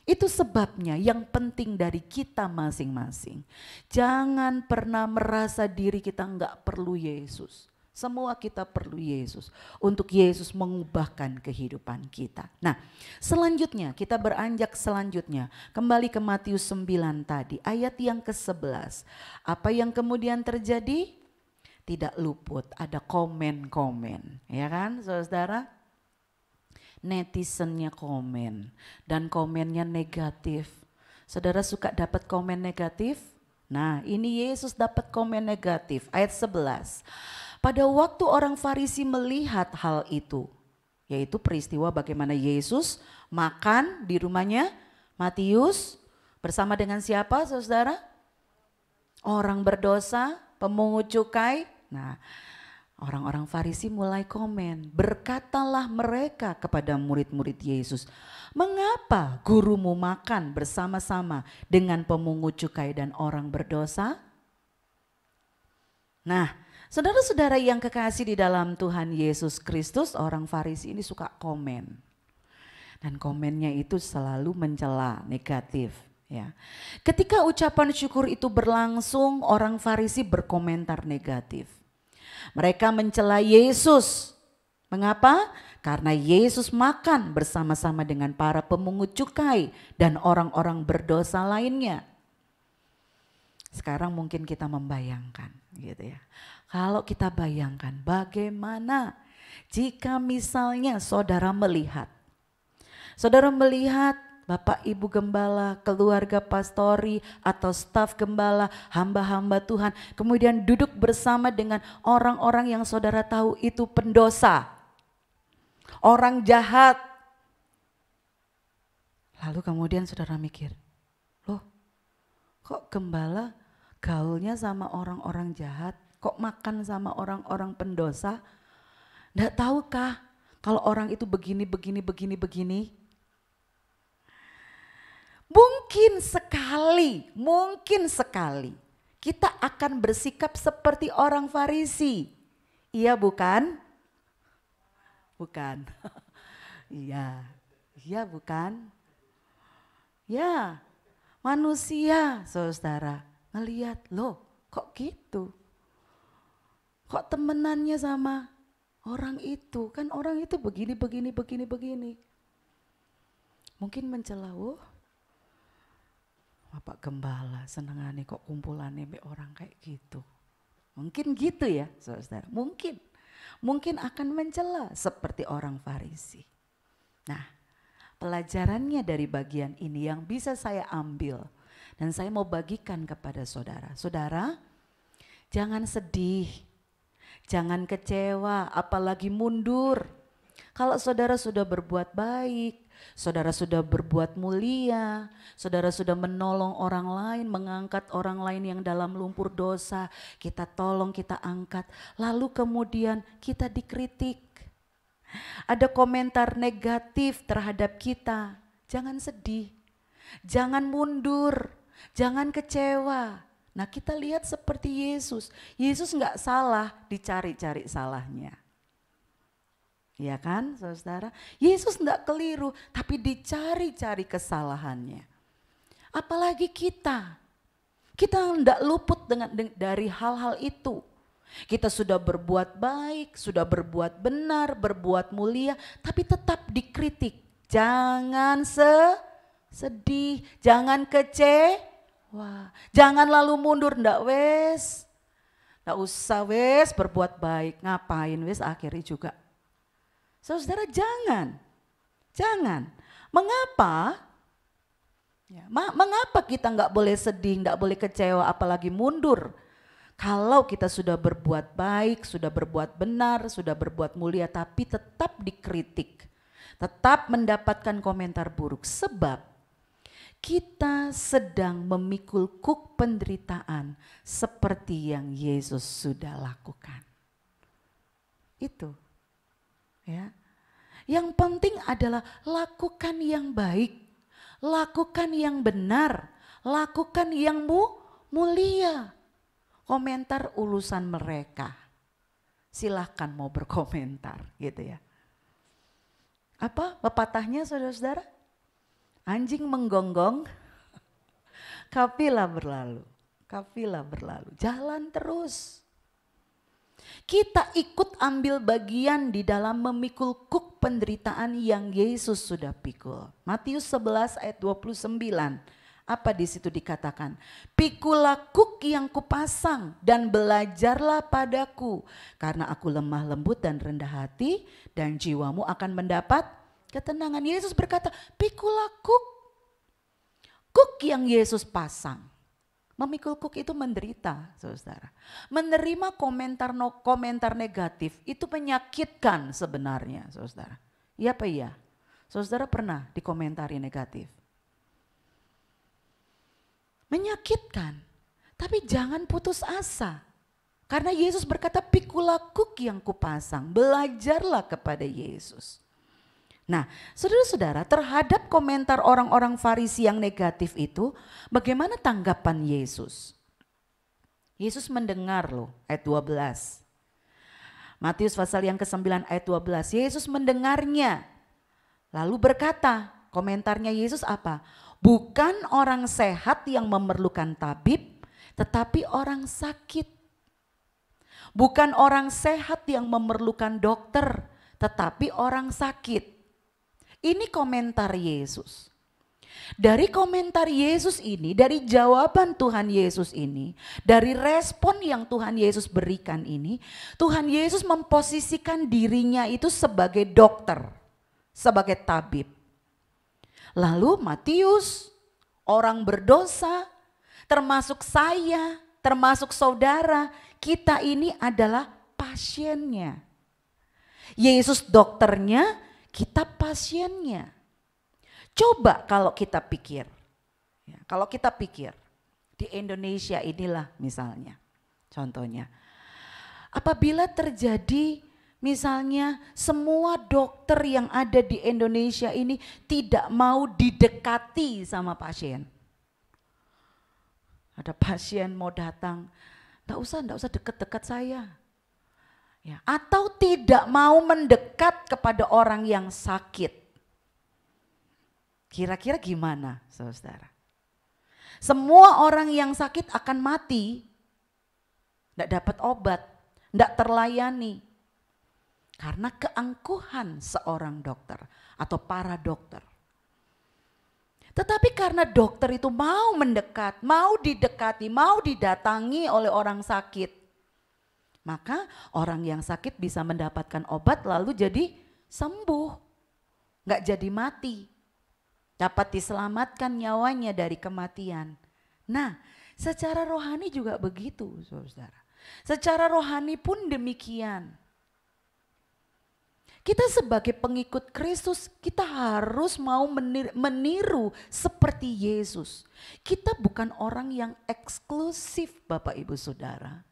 Itu sebabnya yang penting dari kita masing-masing. Jangan pernah merasa diri kita enggak perlu Yesus. Semua kita perlu Yesus untuk Yesus mengubahkan kehidupan kita. Nah, selanjutnya kita beranjak selanjutnya. Kembali ke Matius 9 tadi, ayat yang ke-11. Apa yang kemudian terjadi? Tidak luput, ada komen-komen, ya kan saudara? Netizennya komen dan komennya negatif. Saudara suka dapat komen negatif? Nah, ini Yesus dapat komen negatif, ayat 11. Pada waktu orang Farisi melihat hal itu, yaitu peristiwa bagaimana Yesus makan di rumahnya Matius bersama dengan siapa saudara? Orang berdosa, pemungut cukai. Nah, orang-orang Farisi mulai komen, berkatalah mereka kepada murid-murid Yesus, mengapa gurumu makan bersama-sama dengan pemungut cukai dan orang berdosa? Nah, saudara-saudara yang kekasih di dalam Tuhan Yesus Kristus, orang Farisi ini suka komen. Dan komennya itu selalu mencela, negatif. Ya. Ketika ucapan syukur itu berlangsung, orang Farisi berkomentar negatif. Mereka mencela Yesus. Mengapa? Karena Yesus makan bersama-sama dengan para pemungut cukai dan orang-orang berdosa lainnya. Sekarang mungkin kita membayangkan gitu ya. Kalau kita bayangkan bagaimana jika misalnya saudara melihat Bapak Ibu Gembala, keluarga pastori atau staf gembala, hamba-hamba Tuhan, kemudian duduk bersama dengan orang-orang yang saudara tahu itu pendosa, orang jahat. Lalu kemudian saudara mikir, loh kok gembala gaulnya sama orang-orang jahat, kok makan sama orang-orang pendosa? Nggak tahukah kalau orang itu begini. Mungkin sekali kita akan bersikap seperti orang Farisi. Iya bukan? Bukan. Iya bukan? Ya, manusia saudara ngelihat, loh kok gitu? Kok temenannya sama orang itu? Kan orang itu begini. Mungkin mencela, Bapak Gembala senengane kok kumpulannya be orang kayak gitu. Mungkin gitu ya saudara, mungkin akan mencela seperti orang Farisi. Nah, pelajarannya dari bagian ini yang bisa saya ambil dan saya mau bagikan kepada saudara. Saudara, jangan sedih, jangan kecewa, apalagi mundur. Kalau saudara sudah berbuat baik, saudara sudah berbuat mulia, saudara sudah menolong orang lain, mengangkat orang lain yang dalam lumpur dosa, kita tolong, kita angkat, lalu kemudian kita dikritik. Ada komentar negatif terhadap kita, jangan sedih, jangan mundur, jangan kecewa. Nah kita lihat seperti Yesus, Yesus nggak salah, dicari-cari salahnya. Ya kan saudara, Yesus tidak keliru tapi dicari-cari kesalahannya. Apalagi kita tidak luput dari hal-hal itu. Kita sudah berbuat baik, sudah berbuat benar, berbuat mulia, tapi tetap dikritik. Jangan sedih, jangan kecewa, jangan lalu mundur, ndak usah berbuat baik, ngapain akhirnya juga. Saudara jangan. Mengapa? Mengapa kita nggak boleh sedih, nggak boleh kecewa, apalagi mundur? Kalau kita sudah berbuat baik, sudah berbuat benar, sudah berbuat mulia, tapi tetap dikritik, tetap mendapatkan komentar buruk, sebab kita sedang memikul kuk penderitaan seperti yang Yesus sudah lakukan. Itu. Ya. Yang penting adalah lakukan yang baik, lakukan yang benar, lakukan yang mulia. Komentar urusan mereka. Silahkan mau berkomentar gitu ya. Apa pepatahnya saudara-saudara? Anjing menggonggong, kafilah berlalu. Jalan terus. Kita ikut ambil bagian di dalam memikul kuk penderitaan yang Yesus sudah pikul. Matius 11 ayat 29. Apa di situ dikatakan? Pikulah kuk yang kupasang dan belajarlah padaku, karena aku lemah lembut dan rendah hati, dan jiwamu akan mendapat ketenangan. Yesus berkata, pikulah kuk yang Yesus pasang. Memikul kuk itu menderita, saudara. Menerima komentar negatif itu menyakitkan sebenarnya, saudara. Iya apa iya? Saudara pernah dikomentari negatif? Menyakitkan, tapi jangan putus asa. Karena Yesus berkata, pikulah kuk yang kupasang, belajarlah kepada Yesus. Nah, saudara-saudara, terhadap komentar orang-orang Farisi yang negatif itu, bagaimana tanggapan Yesus? Yesus mendengar loh, ayat 12. Matius pasal yang ke-9 ayat 12, Yesus mendengarnya. Lalu berkata, komentarnya Yesus apa? Bukan orang sehat yang memerlukan tabib, tetapi orang sakit. Bukan orang sehat yang memerlukan dokter, tetapi orang sakit. Ini komentar Yesus. Dari komentar Yesus ini, dari jawaban Tuhan Yesus ini, dari respon yang Tuhan Yesus berikan ini, Tuhan Yesus memposisikan dirinya itu sebagai dokter, sebagai tabib. Lalu Matius, orang berdosa, termasuk saya, termasuk saudara, kita ini adalah pasiennya. Yesus dokternya, kita pasiennya. Coba kalau kita pikir, di Indonesia inilah misalnya, contohnya. Apabila terjadi misalnya semua dokter yang ada di Indonesia ini tidak mau didekati sama pasien. Ada pasien mau datang, enggak usah dekat-dekat saya. Ya, atau tidak mau mendekat kepada orang yang sakit. Kira-kira gimana, saudara? Semua orang yang sakit akan mati, tidak dapat obat, tidak terlayani. Karena keangkuhan seorang dokter atau para dokter. Tetapi karena dokter itu mau mendekat, mau didekati, mau didatangi oleh orang sakit, maka orang yang sakit bisa mendapatkan obat lalu jadi sembuh, nggak jadi mati. Dapat diselamatkan nyawanya dari kematian. Nah, secara rohani juga begitu, saudara. Secara rohani pun demikian. Kita sebagai pengikut Kristus, kita harus mau meniru seperti Yesus. Kita bukan orang yang eksklusif, Bapak Ibu Saudara.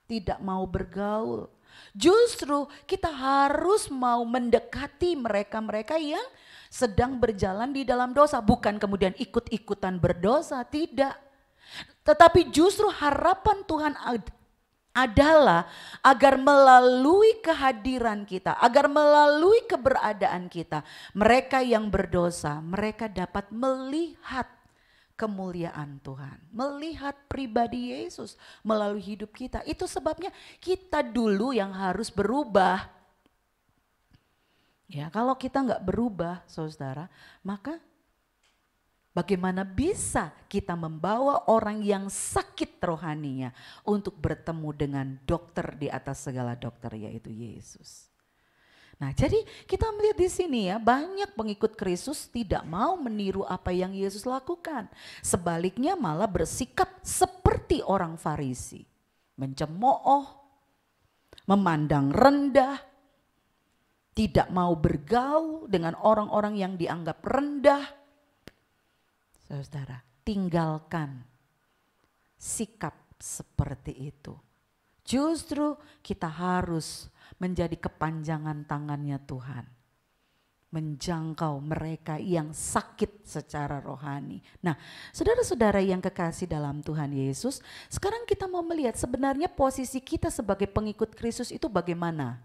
Tidak mau bergaul. Justru kita harus mau mendekati mereka-mereka yang sedang berjalan di dalam dosa, bukan kemudian ikut-ikutan berdosa, tidak. Tetapi justru harapan Tuhan adalah agar melalui kehadiran kita, agar melalui keberadaan kita, mereka yang berdosa, mereka dapat melihat kemuliaan Tuhan, melihat pribadi Yesus melalui hidup kita. Itu sebabnya kita dulu yang harus berubah. Ya, kalau kita nggak berubah, saudara, maka bagaimana bisa kita membawa orang yang sakit rohaninya untuk bertemu dengan dokter di atas segala dokter, yaitu Yesus. Nah, jadi kita melihat di sini ya, banyak pengikut Kristus tidak mau meniru apa yang Yesus lakukan. Sebaliknya malah bersikap seperti orang Farisi, mencemooh, memandang rendah, tidak mau bergaul dengan orang-orang yang dianggap rendah. Saudara, tinggalkan sikap seperti itu. Justru kita harus menjadi kepanjangan tangannya Tuhan. Menjangkau mereka yang sakit secara rohani. Nah, saudara-saudara yang kekasih dalam Tuhan Yesus, sekarang kita mau melihat sebenarnya posisi kita sebagai pengikut Kristus itu bagaimana?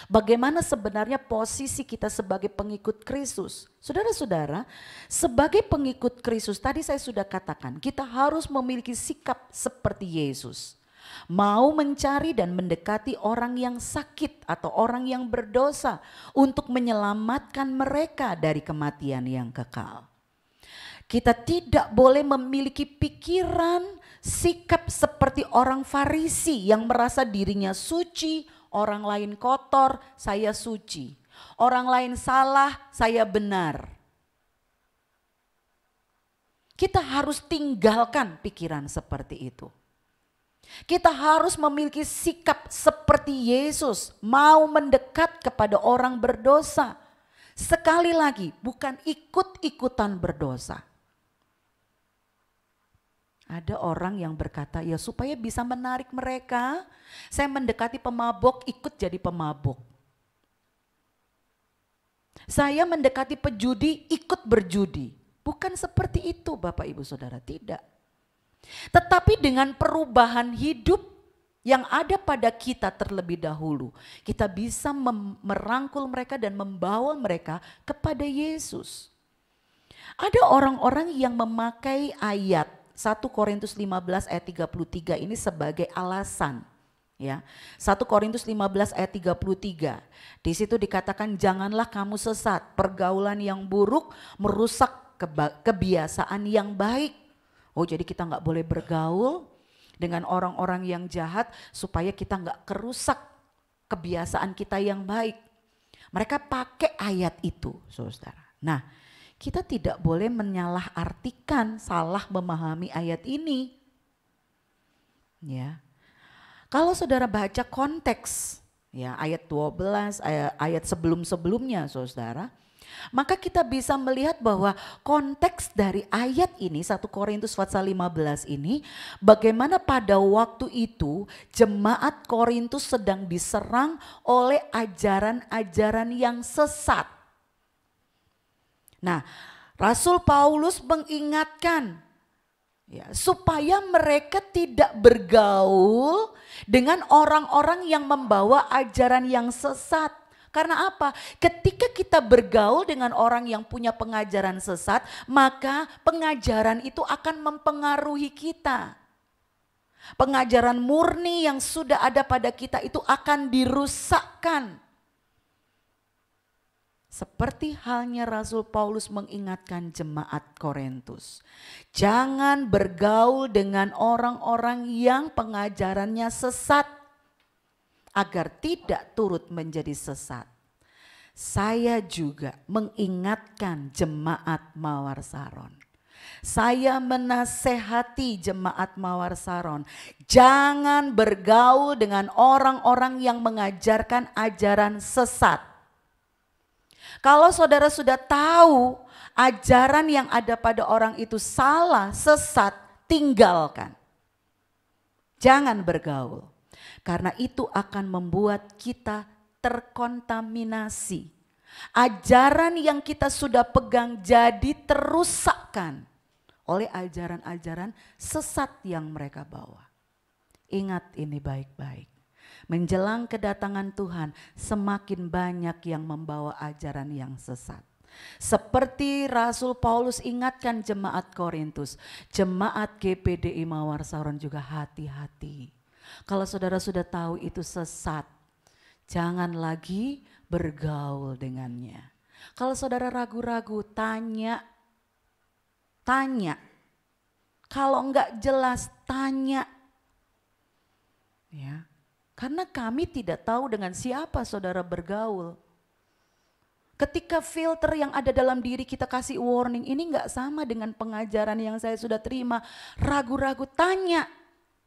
Bagaimana sebenarnya posisi kita sebagai pengikut Kristus? Saudara-saudara, sebagai pengikut Kristus tadi saya sudah katakan, kita harus memiliki sikap seperti Yesus. Mau mencari dan mendekati orang yang sakit atau orang yang berdosa untuk menyelamatkan mereka dari kematian yang kekal. Kita tidak boleh memiliki pikiran, sikap seperti orang Farisi yang merasa dirinya suci, orang lain kotor, saya suci. Orang lain salah, saya benar. Kita harus tinggalkan pikiran seperti itu. Kita harus memiliki sikap seperti Yesus, mau mendekat kepada orang berdosa. Sekali lagi, bukan ikut-ikutan berdosa. Ada orang yang berkata, ya supaya bisa menarik mereka, saya mendekati pemabok, ikut jadi pemabok. Saya mendekati pejudi, ikut berjudi. Bukan seperti itu Bapak Ibu Saudara, tidak. Tetapi dengan perubahan hidup yang ada pada kita terlebih dahulu, kita bisa merangkul mereka dan membawa mereka kepada Yesus. Ada orang-orang yang memakai ayat 1 Korintus 15 ayat 33 ini sebagai alasan. Ya, 1 Korintus 15 ayat 33. Di situ dikatakan janganlah kamu sesat, pergaulan yang buruk merusak kebiasaan yang baik. Oh, jadi kita nggak boleh bergaul dengan orang-orang yang jahat supaya kita nggak kerusak kebiasaan kita yang baik. Mereka pakai ayat itu, saudara. Nah, kita tidak boleh menyalahartikan, salah memahami ayat ini. Ya. Kalau saudara baca konteks ya ayat 12, ayat sebelum-sebelumnya saudara, maka kita bisa melihat bahwa konteks dari ayat ini 1 Korintus pasal 15 ini bagaimana pada waktu itu jemaat Korintus sedang diserang oleh ajaran-ajaran yang sesat. Nah, Rasul Paulus mengingatkan ya, supaya mereka tidak bergaul dengan orang-orang yang membawa ajaran yang sesat. Karena apa? Ketika kita bergaul dengan orang yang punya pengajaran sesat, maka pengajaran itu akan mempengaruhi kita. Pengajaran murni yang sudah ada pada kita itu akan dirusakkan. Seperti halnya Rasul Paulus mengingatkan jemaat Korintus. Jangan bergaul dengan orang-orang yang pengajarannya sesat agar tidak turut menjadi sesat. Saya juga mengingatkan jemaat Mawar Saron. Saya menasehati jemaat Mawar Saron. Jangan bergaul dengan orang-orang yang mengajarkan ajaran sesat. Kalau saudara sudah tahu ajaran yang ada pada orang itu salah, sesat, tinggalkan. Jangan bergaul. Karena itu akan membuat kita terkontaminasi. Ajaran yang kita sudah pegang jadi terusakkan oleh ajaran-ajaran sesat yang mereka bawa. Ingat ini baik-baik. Menjelang kedatangan Tuhan semakin banyak yang membawa ajaran yang sesat. Seperti Rasul Paulus ingatkan jemaat Korintus, jemaat GPDI Mawar Saron juga hati-hati. Kalau saudara sudah tahu itu sesat, jangan lagi bergaul dengannya. Kalau saudara ragu-ragu, tanya. Kalau enggak jelas, tanya. Ya. Karena kami tidak tahu dengan siapa saudara bergaul. Ketika filter yang ada dalam diri kita kasih warning, ini enggak sama dengan pengajaran yang saya sudah terima. Ragu-ragu, tanya.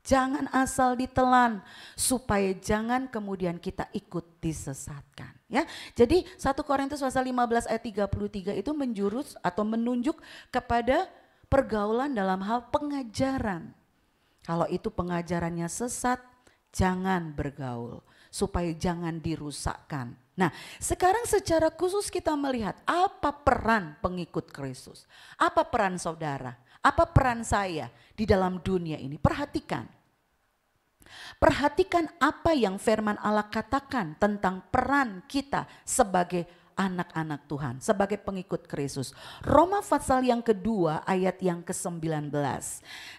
Jangan asal ditelan supaya jangan kemudian kita ikut disesatkan. Ya, jadi 1 Korintus pasal 15 ayat 33 itu menjurus atau menunjuk kepada pergaulan dalam hal pengajaran. Kalau itu pengajarannya sesat, jangan bergaul supaya jangan dirusakkan. Nah, sekarang secara khusus kita melihat apa peran pengikut Kristus, apa peran saudara, apa peran saya di dalam dunia ini. Perhatikan apa yang firman Allah katakan tentang peran kita sebagai anak-anak Tuhan, sebagai pengikut Kristus. Roma pasal yang kedua ayat yang ke-19.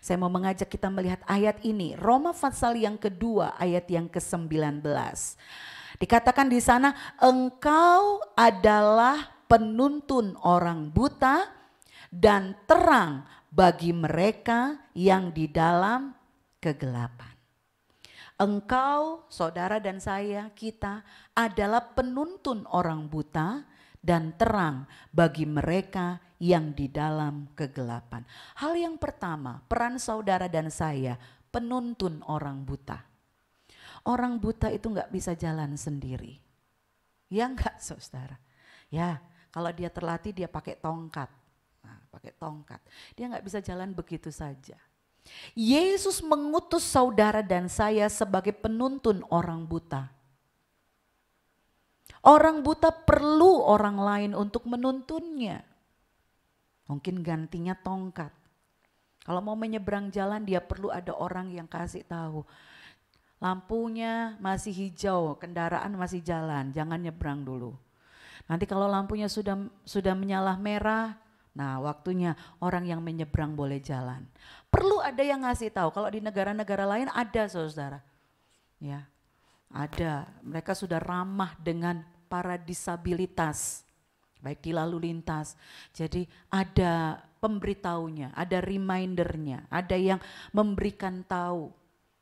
Saya mau mengajak kita melihat ayat ini. Roma pasal yang kedua ayat yang ke-19. Dikatakan di sana, engkau adalah penuntun orang buta dan terang bagi mereka yang di dalam kegelapan. Engkau, saudara dan saya, kita adalah penuntun orang buta dan terang bagi mereka yang di dalam kegelapan. Hal yang pertama, peran saudara dan saya, penuntun orang buta. Orang buta itu enggak bisa jalan sendiri. Ya enggak, saudara? Ya, kalau dia terlatih dia pakai tongkat. Nah, pakai tongkat. Dia enggak bisa jalan begitu saja. Yesus mengutus saudara dan saya sebagai penuntun orang buta. Orang buta perlu orang lain untuk menuntunnya. Mungkin gantinya tongkat. Kalau mau menyeberang jalan dia perlu ada orang yang kasih tahu. Lampunya masih hijau, kendaraan masih jalan, jangan nyebrang dulu. Nanti kalau lampunya sudah menyala merah, Nah, waktunya orang yang menyeberang boleh jalan. Perlu ada yang ngasih tahu. Kalau di negara-negara lain ada, saudara. Ya, ada. Mereka sudah ramah dengan para disabilitas, baik di lalu lintas. Jadi ada pemberitahunya, ada remindernya, ada yang memberikan tahu.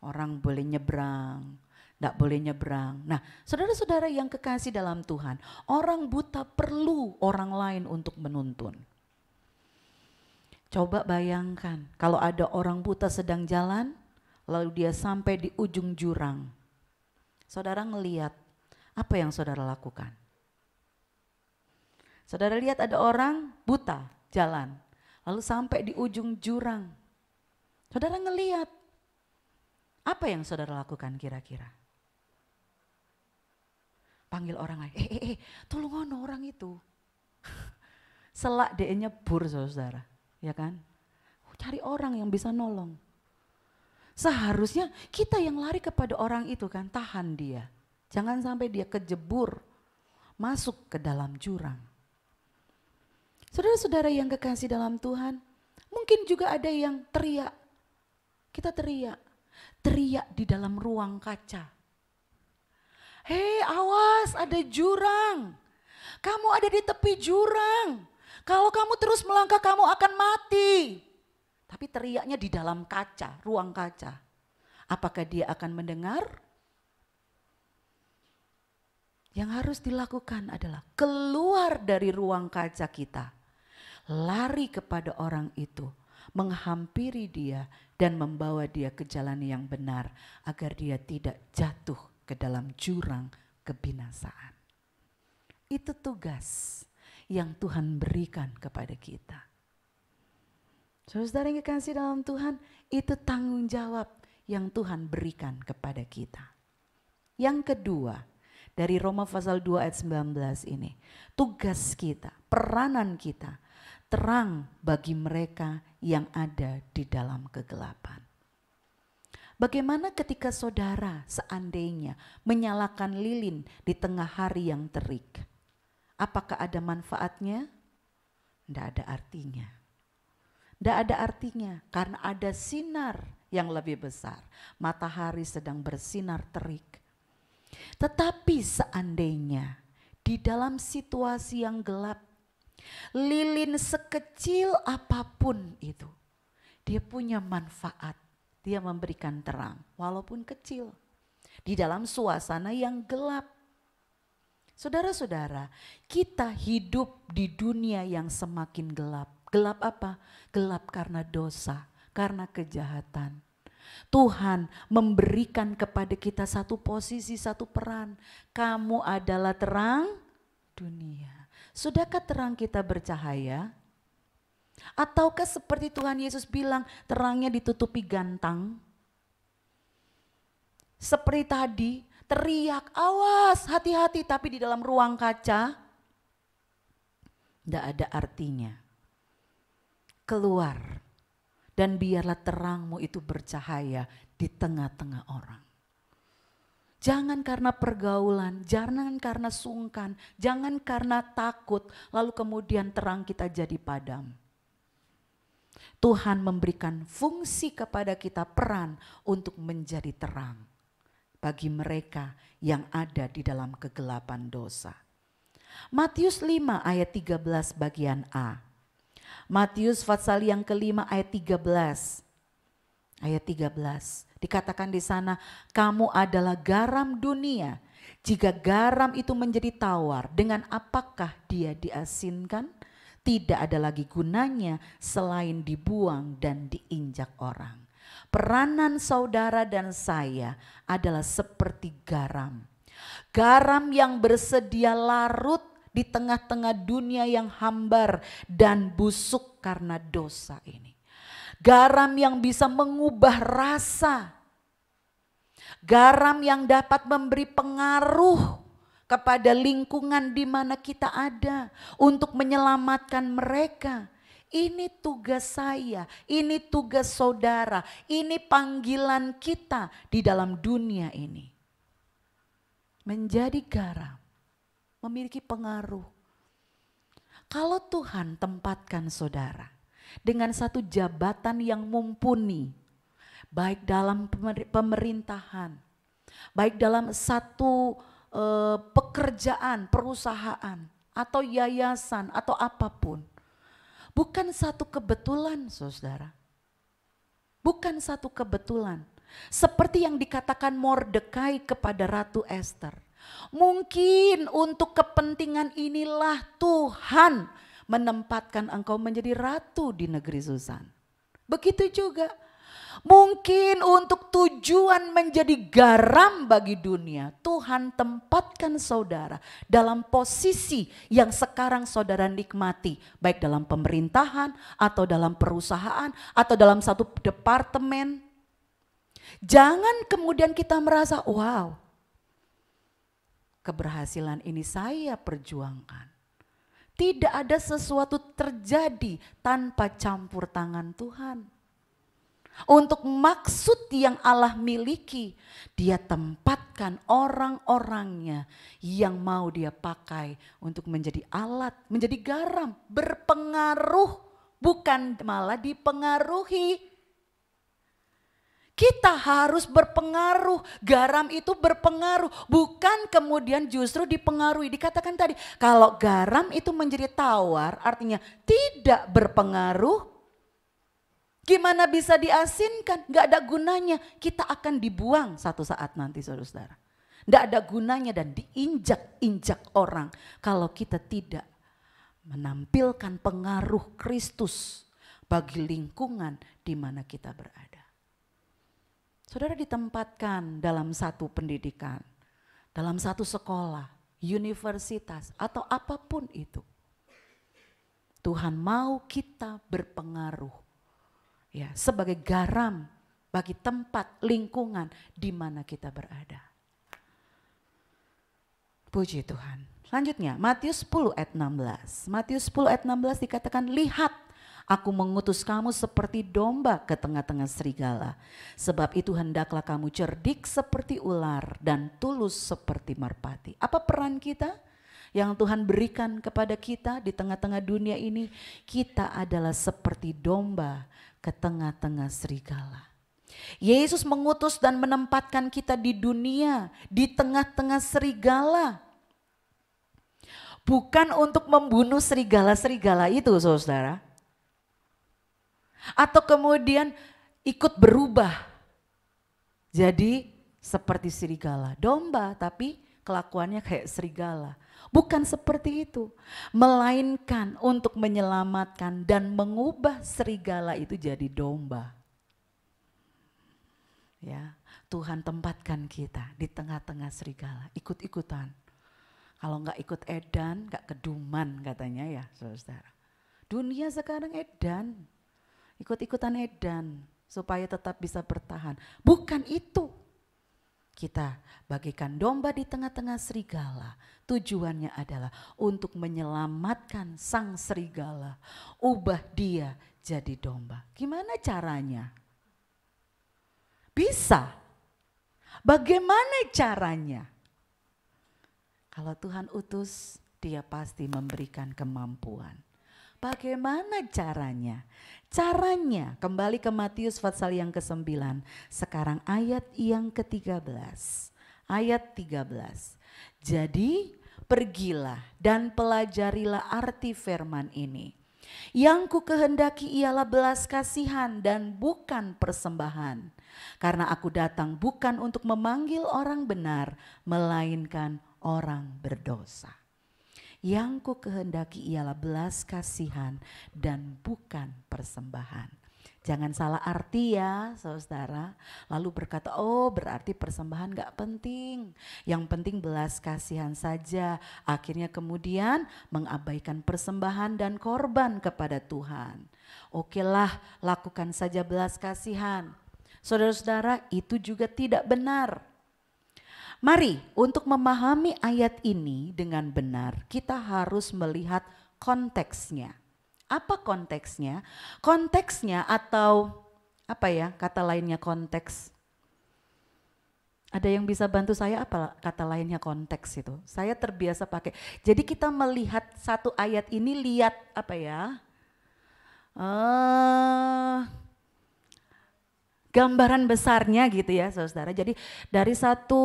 Orang boleh nyebrang, tidak boleh nyebrang. Nah, saudara-saudara yang kekasih dalam Tuhan, orang buta perlu orang lain untuk menuntun. Coba bayangkan kalau ada orang buta sedang jalan, lalu dia sampai di ujung jurang. Saudara ngelihat, apa yang saudara lakukan? Saudara lihat ada orang buta jalan, lalu sampai di ujung jurang. Saudara ngelihat, apa yang saudara lakukan kira-kira? Panggil orang lain, tolong orang itu. Selak dia nyebur saudara. Ya kan? Cari orang yang bisa nolong. Seharusnya kita yang lari kepada orang itu kan, tahan dia. Jangan sampai dia kejebur, masuk ke dalam jurang. Saudara-saudara yang kekasih dalam Tuhan, mungkin juga ada yang teriak. Kita teriak di dalam ruang kaca. Hei, awas, ada jurang. Kamu ada di tepi jurang. Kalau kamu terus melangkah kamu akan mati. Tapi teriaknya di dalam kaca, ruang kaca. Apakah dia akan mendengar? Yang harus dilakukan adalah keluar dari ruang kaca kita. Lari kepada orang itu, menghampiri dia dan membawa dia ke jalan yang benar agar dia tidak jatuh ke dalam jurang kebinasaan. Itu tugas yang Tuhan berikan kepada kita. Saudara yang kekasih dalam Tuhan, itu tanggung jawab yang Tuhan berikan kepada kita. Yang kedua, dari Roma pasal 2 ayat 19 ini, tugas kita, peranan kita, terang bagi mereka yang ada di dalam kegelapan. Bagaimana ketika saudara seandainya menyalakan lilin di tengah hari yang terik? Apakah ada manfaatnya? Tidak ada artinya. Tidak ada artinya karena ada sinar yang lebih besar. Matahari sedang bersinar terik. Tetapi seandainya di dalam situasi yang gelap, lilin sekecil apapun itu, dia punya manfaat. Dia memberikan terang walaupun kecil. Di dalam suasana yang gelap. Saudara-saudara, kita hidup di dunia yang semakin gelap. Gelap apa? Gelap karena dosa, karena kejahatan. Tuhan memberikan kepada kita satu posisi, satu peran. Kamu adalah terang dunia. Sudahkah terang kita bercahaya? Ataukah seperti Tuhan Yesus bilang, terangnya ditutupi gantang? Seperti tadi, teriak, awas, hati-hati, tapi di dalam ruang kaca tidak ada artinya. Keluar dan biarlah terangmu itu bercahaya di tengah-tengah orang. Jangan karena pergaulan, jangan karena sungkan, jangan karena takut, lalu kemudian terang kita jadi padam. Tuhan memberikan fungsi kepada kita, peran untuk menjadi terang bagi mereka yang ada di dalam kegelapan dosa. Matius 5 ayat 13 bagian A. Matius pasal yang kelima ayat 13. Ayat 13. Dikatakan di sana, kamu adalah garam dunia. Jika garam itu menjadi tawar, dengan apakah dia diasinkan? Tidak ada lagi gunanya selain dibuang dan diinjak orang. Peranan saudara dan saya adalah seperti garam. Garam yang bersedia larut di tengah-tengah dunia yang hambar dan busuk karena dosa ini. Garam yang bisa mengubah rasa. Garam yang dapat memberi pengaruh kepada lingkungan di mana kita ada untuk menyelamatkan mereka. Ini tugas saya, ini tugas saudara, ini panggilan kita di dalam dunia ini. Menjadi garam, memiliki pengaruh. Kalau Tuhan tempatkan saudara dengan satu jabatan yang mumpuni, baik dalam pemerintahan, baik dalam satu pekerjaan, perusahaan, atau yayasan, atau apapun. Bukan satu kebetulan, saudara. Bukan satu kebetulan. Seperti yang dikatakan Mordekai kepada Ratu Esther. Mungkin untuk kepentingan inilah Tuhan menempatkan engkau menjadi ratu di negeri Susan. Begitu juga. Mungkin untuk tujuan menjadi garam bagi dunia, Tuhan tempatkan saudara dalam posisi yang sekarang saudara nikmati, baik dalam pemerintahan atau dalam perusahaan atau dalam satu departemen. Jangan kemudian kita merasa, wow, keberhasilan ini saya perjuangkan. Tidak ada sesuatu terjadi tanpa campur tangan Tuhan. Untuk maksud yang Allah miliki, dia tempatkan orang-orangnya yang mau dia pakai untuk menjadi alat, menjadi garam, berpengaruh, bukan malah dipengaruhi. Kita harus berpengaruh, garam itu berpengaruh, bukan kemudian justru dipengaruhi. Dikatakan tadi, kalau garam itu menjadi tawar, artinya tidak berpengaruh. Gimana bisa diasinkan? Gak ada gunanya. Kita akan dibuang satu saat nanti saudara-saudara. Gak ada gunanya dan diinjak-injak orang kalau kita tidak menampilkan pengaruh Kristus bagi lingkungan di mana kita berada. Saudara ditempatkan dalam satu pendidikan, dalam satu sekolah, universitas atau apapun itu. Tuhan mau kita berpengaruh. Ya, sebagai garam bagi tempat lingkungan di mana kita berada. Puji Tuhan. Selanjutnya Matius 10 ayat 16. Matius 10 ayat 16 dikatakan, lihat aku mengutus kamu seperti domba ke tengah-tengah serigala. Sebab itu hendaklah kamu cerdik seperti ular dan tulus seperti merpati. Apa peran kita yang Tuhan berikan kepada kita di tengah-tengah dunia ini? Kita adalah seperti domba ke tengah-tengah serigala. Yesus mengutus dan menempatkan kita di dunia, di tengah-tengah serigala. Bukan untuk membunuh serigala-serigala itu saudara. Atau kemudian ikut berubah. Jadi seperti serigala, domba tapi kelakuannya kayak serigala. Bukan seperti itu, melainkan untuk menyelamatkan dan mengubah serigala itu jadi domba. Ya, Tuhan tempatkan kita di tengah-tengah serigala, ikut-ikutan. Kalau nggak ikut edan, nggak keduman katanya ya, saudara. Dunia sekarang edan, ikut-ikutan edan supaya tetap bisa bertahan. Bukan itu. Kita bagikan domba di tengah-tengah serigala. Tujuannya adalah untuk menyelamatkan sang serigala. Ubah dia jadi domba. Gimana caranya? Bisa. Bagaimana caranya? Kalau Tuhan utus, dia pasti memberikan kemampuan. Bagaimana caranya? Caranya kembali ke Matius pasal yang ke-9. Sekarang ayat yang ke-13. Ayat 13. Jadi pergilah dan pelajarilah arti firman ini. Yang ku kehendaki ialah belas kasihan dan bukan persembahan. Karena aku datang bukan untuk memanggil orang benar, melainkan orang berdosa. Yang ku kehendaki ialah belas kasihan dan bukan persembahan. Jangan salah arti ya saudara. Lalu berkata, oh berarti persembahan gak penting. Yang penting belas kasihan saja. Akhirnya kemudian mengabaikan persembahan dan korban kepada Tuhan. Okelah, lakukan saja belas kasihan. Saudara-saudara, itu juga tidak benar. Mari untuk memahami ayat ini dengan benar kita harus melihat konteksnya. Apa konteksnya? Konteksnya atau apa ya kata lainnya konteks? Ada yang bisa bantu saya apa kata lainnya konteks itu? Saya terbiasa pakai. Jadi kita melihat satu ayat ini lihat apa ya? Gambaran besarnya gitu ya, Saudara. Jadi dari satu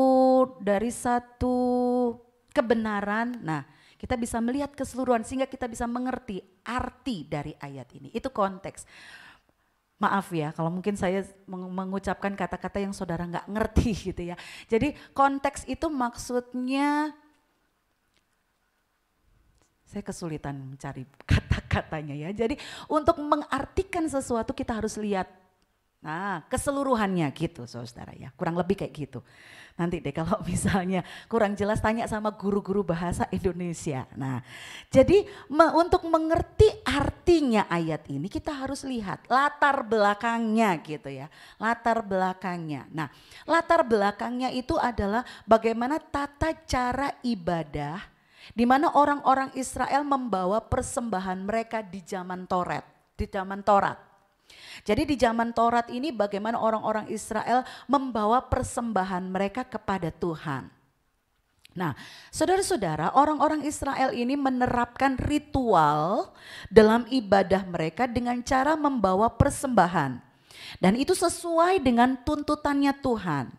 kebenaran, nah kita bisa melihat keseluruhan sehingga kita bisa mengerti arti dari ayat ini. Itu konteks. Maaf ya kalau mungkin saya mengucapkan kata-kata yang saudara nggak ngerti gitu ya. Jadi konteks itu maksudnya, saya kesulitan mencari kata-katanya ya. Jadi untuk mengartikan sesuatu kita harus lihat keseluruhannya gitu saudara ya. Kurang lebih kayak gitu. Nanti deh kalau misalnya kurang jelas tanya sama guru-guru bahasa Indonesia. Nah jadi untuk mengerti artinya ayat ini kita harus lihat latar belakangnya gitu ya. Latar belakangnya. Nah latar belakangnya itu adalah bagaimana tata cara ibadah di mana orang-orang Israel membawa persembahan mereka di zaman Taurat. Jadi di zaman Taurat ini bagaimana orang-orang Israel membawa persembahan mereka kepada Tuhan. Nah, saudara-saudara, orang-orang Israel ini menerapkan ritual dalam ibadah mereka dengan cara membawa persembahan. Dan itu sesuai dengan tuntutannya Tuhan.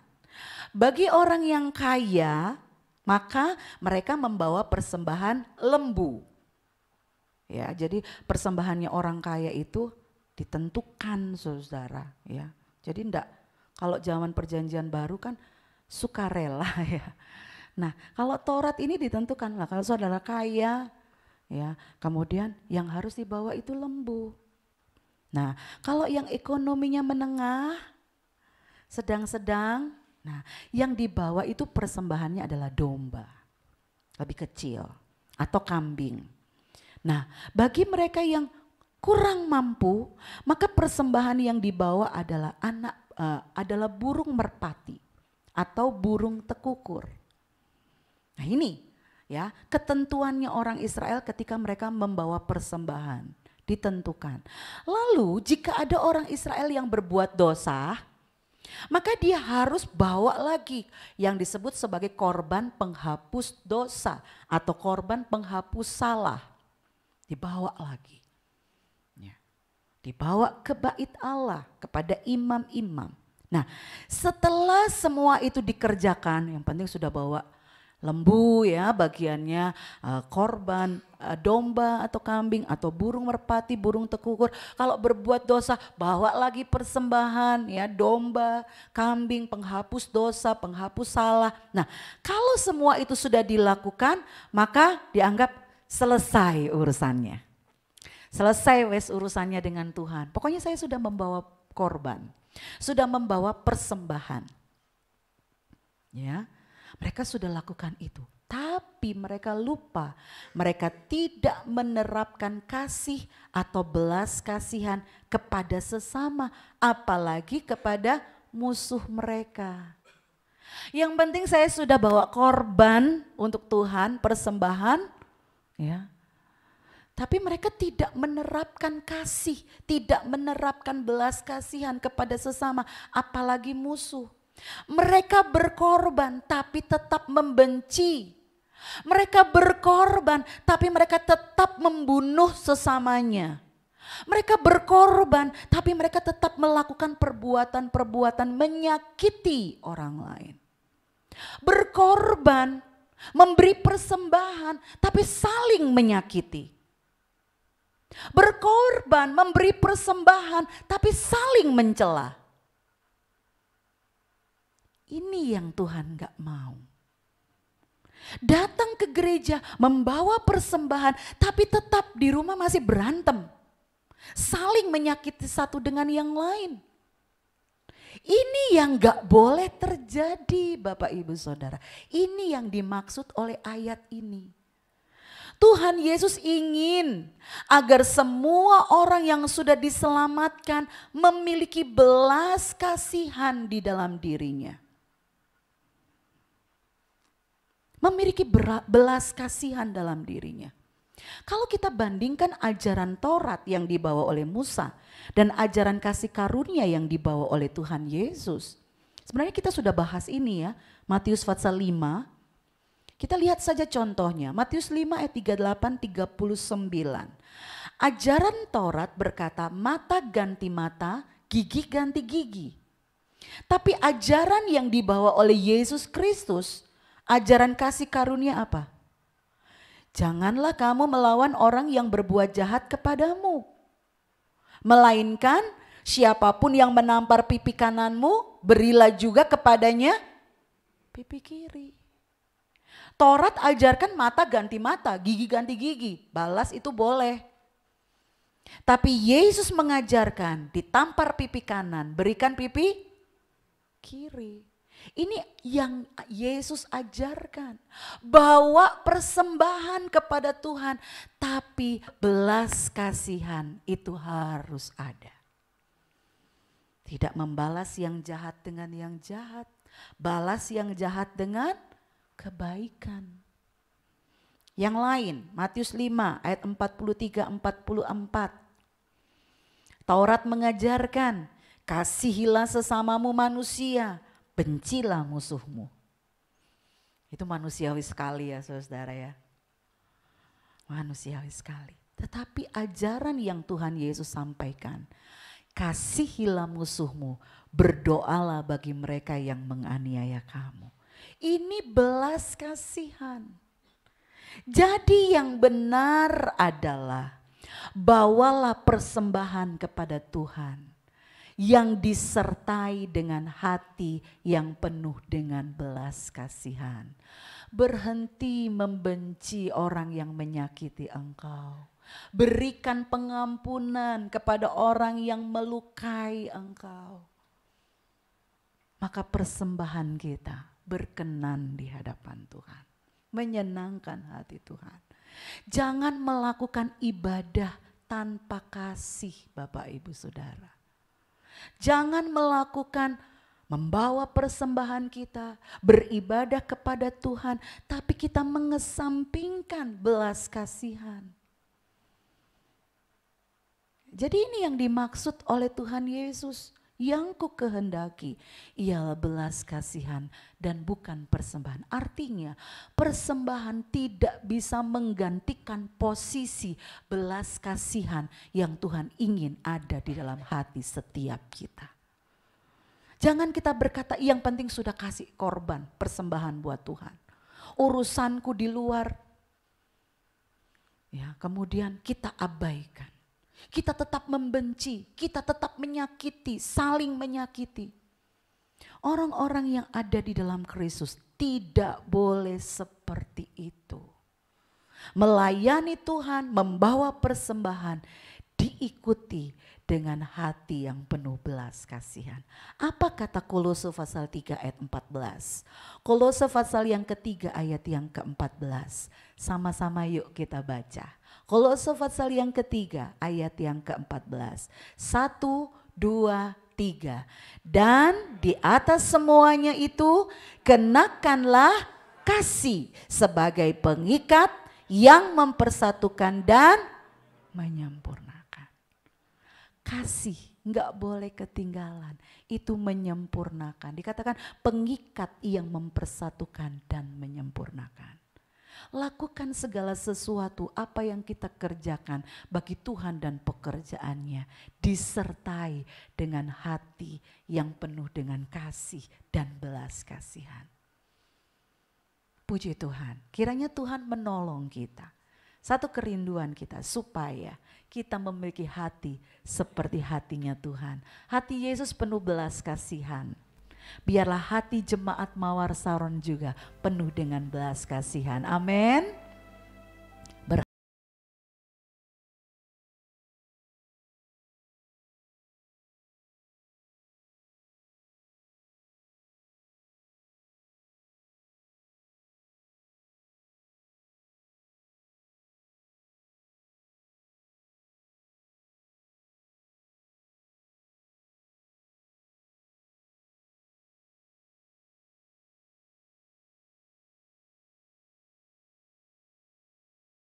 Bagi orang yang kaya, maka mereka membawa persembahan lembu. Ya, jadi persembahannya orang kaya itu ditentukan saudara ya. Jadi enggak, kalau zaman perjanjian baru kan sukarela ya. Nah kalau Taurat ini ditentukan lah, kalau saudara kaya ya kemudian yang harus dibawa itu lembu. Nah kalau yang ekonominya menengah, sedang-sedang, nah yang dibawa itu persembahannya adalah domba, lebih kecil atau kambing. Nah bagi mereka yang kurang mampu, maka persembahan yang dibawa adalah burung merpati atau burung tekukur. Nah ini ya ketentuannya orang Israel ketika mereka membawa persembahan ditentukan. Lalu jika ada orang Israel yang berbuat dosa, maka dia harus bawa lagi yang disebut sebagai korban penghapus dosa atau korban penghapus salah. Dibawa lagi. Dibawa ke bait Allah kepada imam-imam. Nah setelah semua itu dikerjakan, yang penting sudah bawa lembu ya bagiannya, korban domba atau kambing atau burung merpati, burung tekukur. Kalau berbuat dosa bawa lagi persembahan ya, domba, kambing, penghapus dosa, penghapus salah. Nah kalau semua itu sudah dilakukan maka dianggap selesai urusannya. Selesai urusannya dengan Tuhan. Pokoknya saya sudah membawa korban, sudah membawa persembahan. Ya, mereka sudah lakukan itu. Tapi mereka lupa, mereka tidak menerapkan kasih atau belas kasihan kepada sesama, apalagi kepada musuh mereka. Yang penting saya sudah bawa korban untuk Tuhan, persembahan, ya. Tapi mereka tidak menerapkan kasih, tidak menerapkan belas kasihan kepada sesama, apalagi musuh. Mereka berkorban tapi tetap membenci. Mereka berkorban tapi mereka tetap membunuh sesamanya. Mereka berkorban tapi mereka tetap melakukan perbuatan-perbuatan menyakiti orang lain. Berkorban, memberi persembahan tapi saling menyakiti. Berkorban, memberi persembahan, tapi saling mencela. Ini yang Tuhan gak mau. Datang ke gereja, membawa persembahan, tapi tetap di rumah masih berantem. Saling menyakiti satu dengan yang lain. Ini yang gak boleh terjadi Bapak Ibu Saudara. Ini yang dimaksud oleh ayat ini. Tuhan Yesus ingin agar semua orang yang sudah diselamatkan memiliki belas kasihan di dalam dirinya. Memiliki belas kasihan dalam dirinya. Kalau kita bandingkan ajaran Taurat yang dibawa oleh Musa dan ajaran kasih karunia yang dibawa oleh Tuhan Yesus, Sebenarnya kita sudah bahas ini ya, Matius pasal 5. Kita lihat saja contohnya, Matius 5 ayat 38-39. Ajaran Taurat berkata mata ganti mata, gigi ganti gigi. Tapi ajaran yang dibawa oleh Yesus Kristus, ajaran kasih karunia apa? Janganlah kamu melawan orang yang berbuat jahat kepadamu. Melainkan siapapun yang menampar pipi kananmu, berilah juga kepadanya pipi kiri. Taurat ajarkan mata ganti mata, gigi ganti gigi. Balas itu boleh. Tapi Yesus mengajarkan ditampar pipi kanan, berikan pipi kiri. Ini yang Yesus ajarkan. Bawa persembahan kepada Tuhan, tapi belas kasihan itu harus ada. Tidak membalas yang jahat dengan yang jahat, balas yang jahat dengan kebaikan. Yang lain, Matius 5 ayat 43-44. Taurat mengajarkan, kasihilah sesamamu manusia, bencilah musuhmu. Itu manusiawi sekali ya saudara ya. Manusiawi sekali. Tetapi ajaran yang Tuhan Yesus sampaikan, kasihilah musuhmu, berdoalah bagi mereka yang menganiaya kamu. Ini belas kasihan. Jadi yang benar adalah bawalah persembahan kepada Tuhan yang disertai dengan hati yang penuh dengan belas kasihan. Berhenti membenci orang yang menyakiti engkau. Berikan pengampunan kepada orang yang melukai engkau. Maka persembahan kita berkenan di hadapan Tuhan. Menyenangkan hati Tuhan. Jangan melakukan ibadah tanpa kasih Bapak Ibu Saudara. Jangan melakukan membawa persembahan kita, beribadah kepada Tuhan, tapi kita mengesampingkan belas kasihan. Jadi ini yang dimaksud oleh Tuhan Yesus. Yang ku kehendaki ialah belas kasihan dan bukan persembahan. Artinya persembahan tidak bisa menggantikan posisi belas kasihan yang Tuhan ingin ada di dalam hati setiap kita. Jangan kita berkata yang penting sudah kasih korban persembahan buat Tuhan. Urusanku di luar. Ya, kemudian kita abaikan. Kita tetap membenci, kita tetap menyakiti, saling menyakiti. Orang-orang yang ada di dalam Kristus tidak boleh seperti itu. Melayani Tuhan, membawa persembahan, diikuti dengan hati yang penuh belas kasihan. Apa kata Kolose pasal 3 ayat 14? Kolose pasal yang ketiga ayat yang ke-14. Sama-sama yuk kita baca. Kolose pasal yang ketiga ayat yang ke-14. 1, 2, 3. Dan di atas semuanya itu kenakanlah kasih sebagai pengikat yang mempersatukan dan menyempurnakan. Kasih enggak boleh ketinggalan, itu menyempurnakan. Dikatakan pengikat yang mempersatukan dan menyempurnakan. Lakukan segala sesuatu apa yang kita kerjakan bagi Tuhan dan pekerjaannya disertai dengan hati yang penuh dengan kasih dan belas kasihan. Puji Tuhan, kiranya Tuhan menolong kita. Satu kerinduan kita supaya kita memiliki hati seperti hatinya Tuhan. Hati Yesus penuh belas kasihan. Biarlah hati jemaat Mawar Saron juga penuh dengan belas kasihan. Amin.